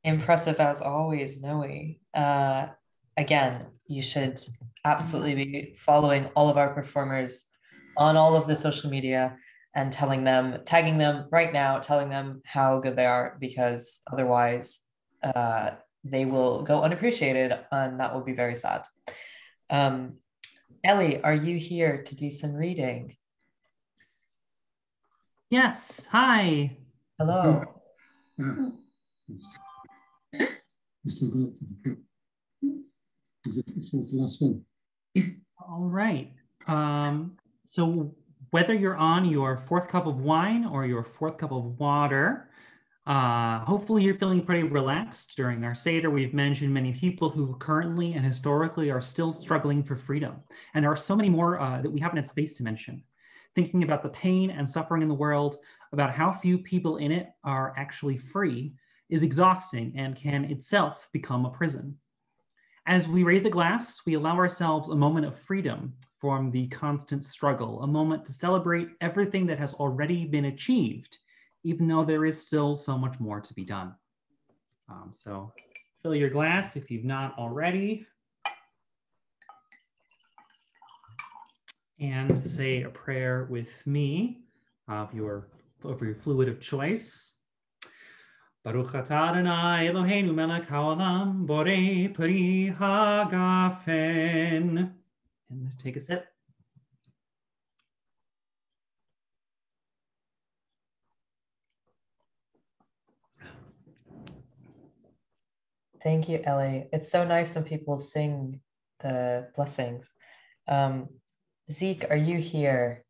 Impressive as always, Noe. Again, you should absolutely be following all of our performers on all of the social media and telling them, tagging them right now, telling them how good they are, because otherwise they will go unappreciated, and that will be very sad. Ellie, are you here to do some reading? Yes, hi. Hello. All right. So whether you're on your fourth cup of wine or your fourth cup of water, hopefully you're feeling pretty relaxed during our Seder. We've mentioned many people who currently and historically are still struggling for freedom. And there are so many more that we haven't had space to mention. Thinking about the pain and suffering in the world, about how few people in it are actually free, is exhausting and can itself become a prison. As we raise a glass, we allow ourselves a moment of freedom from the constant struggle, a moment to celebrate everything that has already been achieved, even though there is still so much more to be done. So fill your glass if you've not already. And say a prayer with me of your fluid of choice. Baruch atah Adonai Eloheinu melech haolam borei peri hagafen. And take a sip. Thank you, Ellie. It's so nice when people sing the blessings. Zeke, are you here?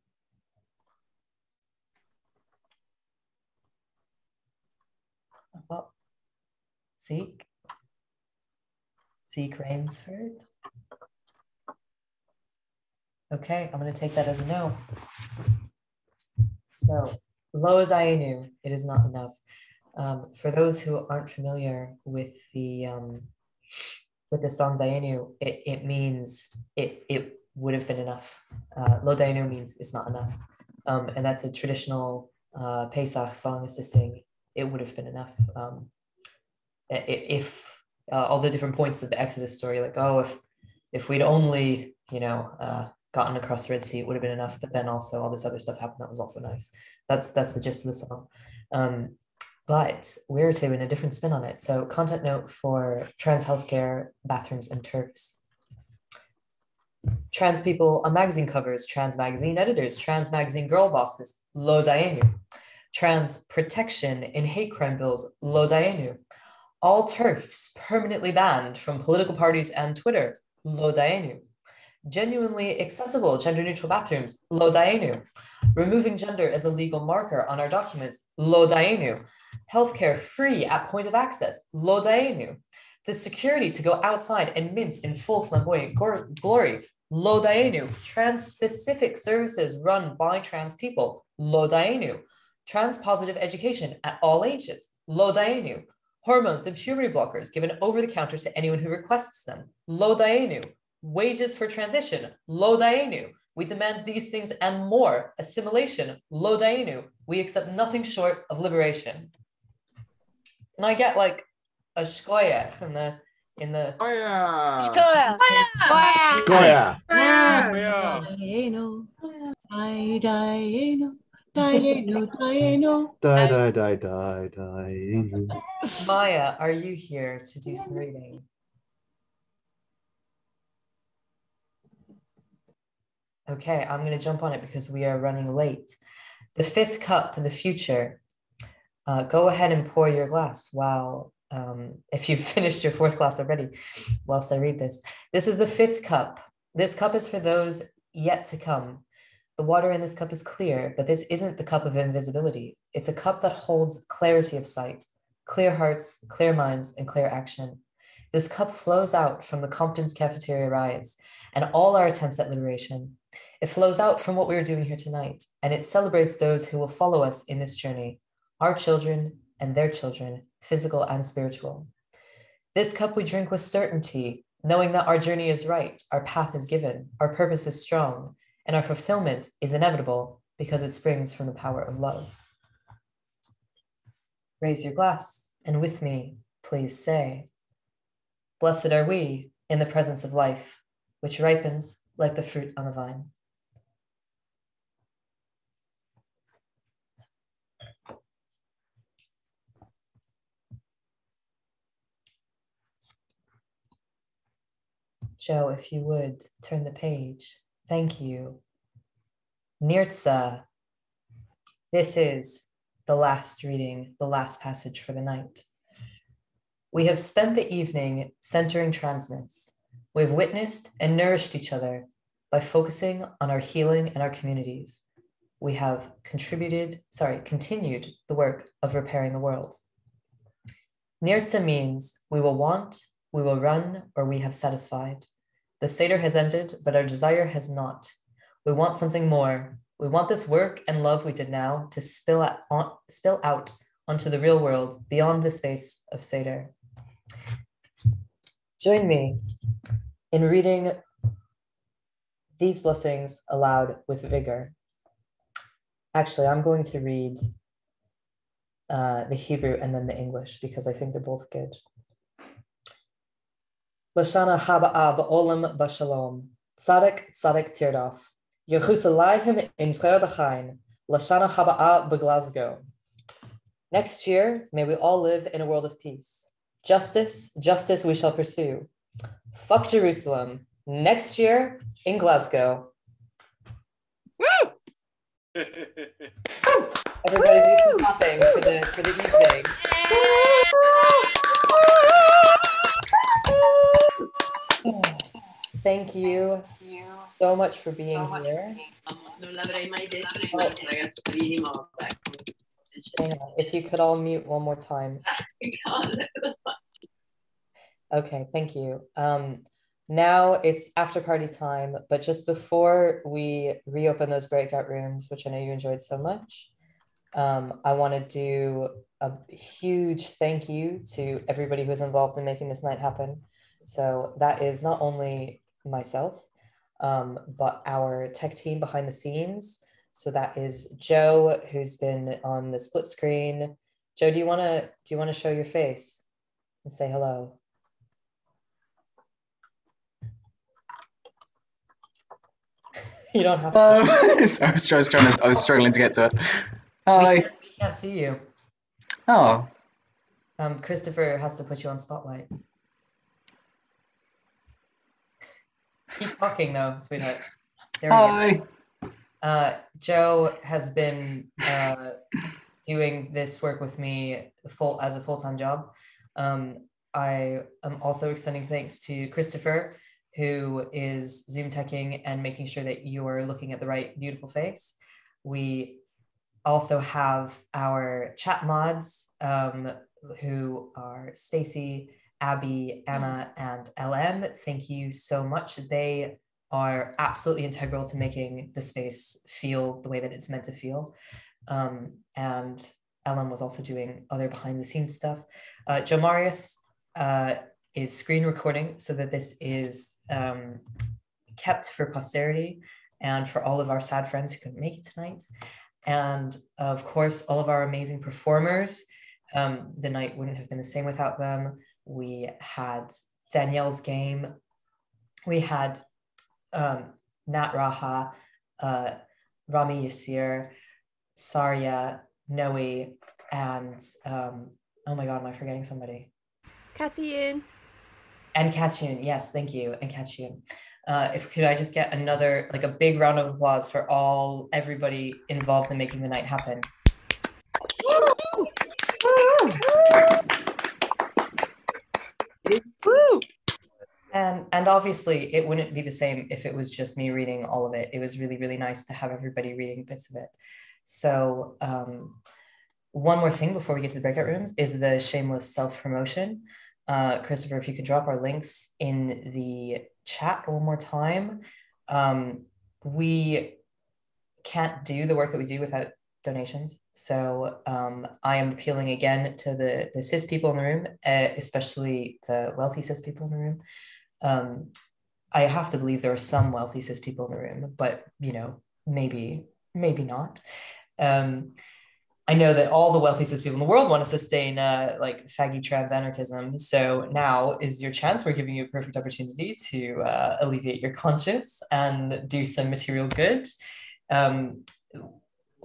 Oh, Zeke? Zeke Rainsford? Okay, I'm going to take that as a no. So, Lo Dayenu, it is not enough. For those who aren't familiar with the song Dayenu, it means it would have been enough. Lo Dayenu means it's not enough. And that's a traditional peysakh song is to sing, it would have been enough. If all the different points of the Exodus story, like, oh, if we'd only, gotten across the Red Sea, it would have been enough. But then also all this other stuff happened that was also nice. That's the gist of the song. But we're doing a different spin on it. So content note for trans healthcare, bathrooms, and turfs. Trans people on magazine covers, trans magazine editors, trans magazine girl bosses, Lo Dayenu. Trans protection in hate crime bills, Lo Dayenu. All turfs permanently banned from political parties and Twitter, Lo Dayenu. Genuinely accessible gender-neutral bathrooms, Lo Dayenu. Removing gender as a legal marker on our documents, Lo Dayenu. Healthcare free at point of access, Lo Dayenu. The security to go outside and mince in full flamboyant glory, Lo Dayenu. Trans-specific services run by trans people, Lo Dayenu. Trans-positive education at all ages, Lo Dayenu. Hormones and puberty blockers given over the counter to anyone who requests them, Lo Dayenu. Wages for transition, Lo Dayenu. We demand these things and more. Assimilation, Lo Dayenu. We accept nothing short of liberation. And I get like a shkoyach in the Shkoyach. Shkoyach. Maya, are you here to do some reading? Okay, I'm going to jump on it because we are running late. The fifth cup, the future. Go ahead and pour your glass while, if you've finished your fourth glass already, whilst I read this. This is the fifth cup. This cup is for those yet to come. The water in this cup is clear, but this isn't the cup of invisibility. It's a cup that holds clarity of sight, clear hearts, clear minds, and clear action. This cup flows out from the Compton's cafeteria riots and all our attempts at liberation. It flows out from what we are doing here tonight, and it celebrates those who will follow us in this journey, our children and their children, physical and spiritual. This cup we drink with certainty, knowing that our journey is right, our path is given, our purpose is strong, and our fulfillment is inevitable because it springs from the power of love. Raise your glass, and with me, please say, blessed are we in the presence of life, which ripens like the fruit on the vine. Joe, if you would turn the page. Thank you. Nirtza. This is the last reading, the last passage for the night. We have spent the evening centering transness. We have witnessed and nourished each other by focusing on our healing and our communities. We have continued the work of repairing the world. Nirtza means we will want, we will run, or we have satisfied. The seder has ended, but our desire has not. We want something more. We want this work and love we did now to spill out onto the real world beyond the space of seder. Join me in reading these blessings aloud with vigor. Actually, I'm going to read the Hebrew and then the English because I think they're both good. Lashana haba'a ba'olam b'shalom, tzadek tzadek tirdof, Yerusalayim im Tcheodachain, Lashana haba'a b'Glasgow. Next year, may we all live in a world of peace. Justice, justice we shall pursue. Fuck Jerusalem. Next year in Glasgow. Woo! Everybody do some clapping for the evening. Thank you so much for being here. Hang on, if you could all mute one more time. Okay, thank you. Now it's after party time, but just before we reopen those breakout rooms, which I know you enjoyed so much, I want to do a huge thank you to everybody who's involved in making this night happen. So that is not only myself, but our tech team behind the scenes. So that is Joe, who's been on the split screen. Joe, do you want to show your face and say hello? You don't have to. So I was struggling to get to it. Hi. We can't see you. Oh. Christopher has to put you on spotlight. Keep talking though, sweetheart. There we go. Joe has been doing this work with me as a full-time job. I am also extending thanks to Christopher, who is Zoom teching and making sure that you are looking at the right beautiful face. We also have our chat mods who are Stacy, Abby, Anna, and LM. Thank you so much. They are absolutely integral to making the space feel the way that it's meant to feel. And LM was also doing other behind the scenes stuff. Joe Marius is screen recording so that this is kept for posterity and for all of our sad friends who couldn't make it tonight. And of course, all of our amazing performers. The night wouldn't have been the same without them. We had Danielle's game. We had Nat Raha, Rami Yasir, Sarya, Noe, and oh my God, am I forgetting somebody? Katayoun. And Katayoun, yes, thank you, and Katayoun. Could I just get another, like a big round of applause for everybody involved in making the night happen? And obviously it wouldn't be the same if it was just me reading all of it. It was really, really nice to have everybody reading bits of it. So one more thing before we get to the breakout rooms is the shameless self-promotion. Christopher, if you could drop our links in the chat one more time. We can't do the work that we do without donations. So I am appealing again to the cis people in the room, especially the wealthy cis people in the room. I have to believe there are some wealthy cis people in the room, but maybe not. I know that all the wealthy cis people in the world want to sustain like faggy trans anarchism. So now is your chance. We're giving you a perfect opportunity to alleviate your conscience and do some material good.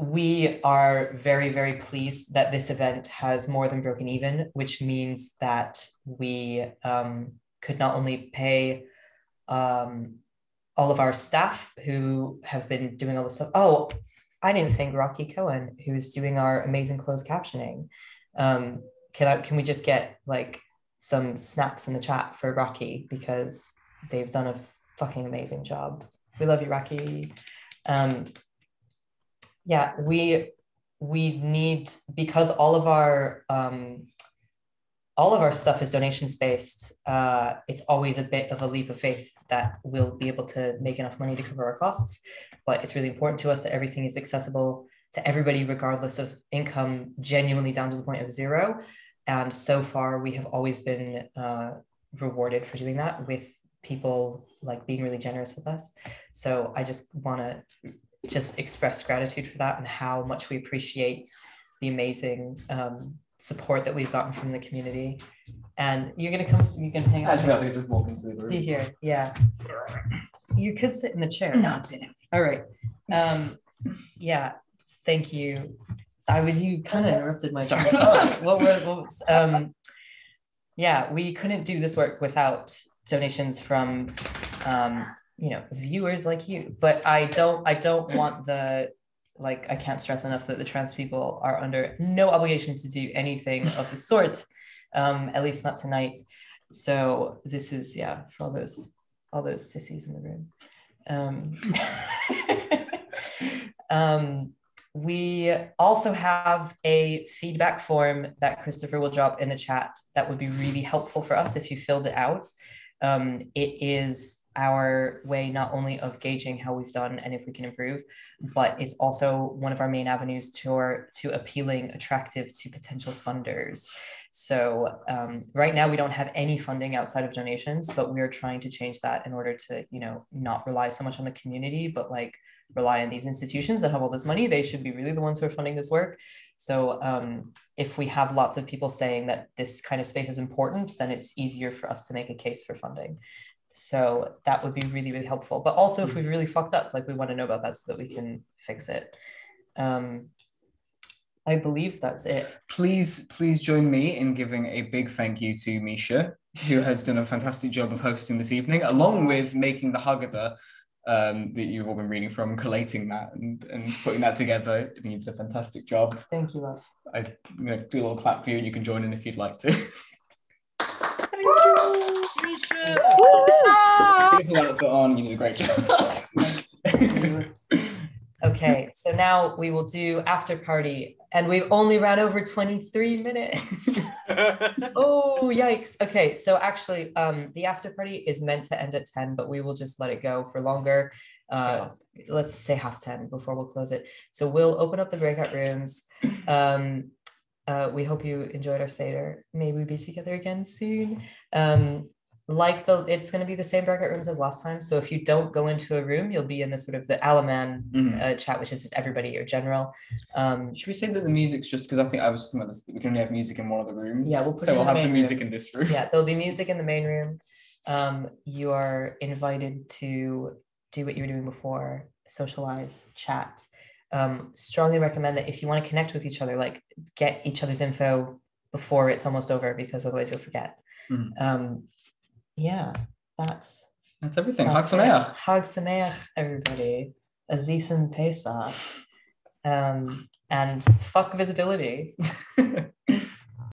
We are very, very pleased that this event has more than broken even, which means that we could not only pay all of our staff who have been doing all this stuff. Oh, I didn't thank Rocky Cohen, who's doing our amazing closed captioning. Can we just get like some snaps in the chat for Rocky, because they've done a fucking amazing job. We love you, Rocky. Yeah, we need, because all of our stuff is donations based. It's always a bit of a leap of faith that we'll be able to make enough money to cover our costs, but it's really important to us that everything is accessible to everybody, regardless of income, genuinely down to the point of zero. And so far, we have always been rewarded for doing that, with people like being really generous with us. So I just want to express gratitude for that and how much we appreciate the amazing support that we've gotten from the community. And you're gonna come, you can hang out. Actually, I think just walk into the room. Be here, yeah. You could sit in the chair. No, I'm sitting. All right. Yeah, thank you. You kind of interrupted my. Sorry. Yeah, we couldn't do this work without donations from, viewers like you. But I don't want the, I can't stress enough that the trans people are under no obligation to do anything of the sort, at least not tonight. So this is, for all those sissies in the room. We also have a feedback form that Christopher will drop in the chat that would be really helpful for us if you filled it out. It is our way not only of gauging how we've done and if we can improve, but it's also one of our main avenues to appealing attractive to potential funders. So right now we don't have any funding outside of donations, but we are trying to change that in order to, not rely so much on the community, but rely on these institutions that have all this money. They should be really the ones who are funding this work. So if we have lots of people saying that this kind of space is important, then it's easier for us to make a case for funding. So that would be really, really helpful. But also if we've really fucked up, we want to know about that so that we can fix it. I believe that's it. Please join me in giving a big thank you to Misha, who has done a fantastic job of hosting this evening, along with making the Haggadah that you've all been reading from, collating that and putting that together. I think you did a fantastic job. Thank you, love. I'm going to do a little clap for you and you can join in if you'd like to. Thank you, Misha! You did a great job. Okay, so now we will do after party, and we've only ran over 23 minutes. Oh, yikes. Okay, so actually, the after party is meant to end at 10, but we will just let it go for longer. Let's say half 10 before we'll close it. So we'll open up the breakout rooms. We hope you enjoyed our Seder. May we be together again soon. It's going to be the same breakout rooms as last time. So if you don't go into a room, you'll be in the sort of the Alaman chat, which is just everybody or general. Should we say that the music's just, because I think I was thinking about this, that we can only have music in one of the rooms. Yeah, we'll have the music in this room. Yeah, there'll be music in the main room. You are invited to do what you were doing before, socialize, chat. Strongly recommend that if you want to connect with each other, get each other's info before it's almost over, because otherwise you'll forget. Yeah, that's everything. Chag Sameach. Chag Sameach, everybody. Azis and Peysakh. And fuck visibility.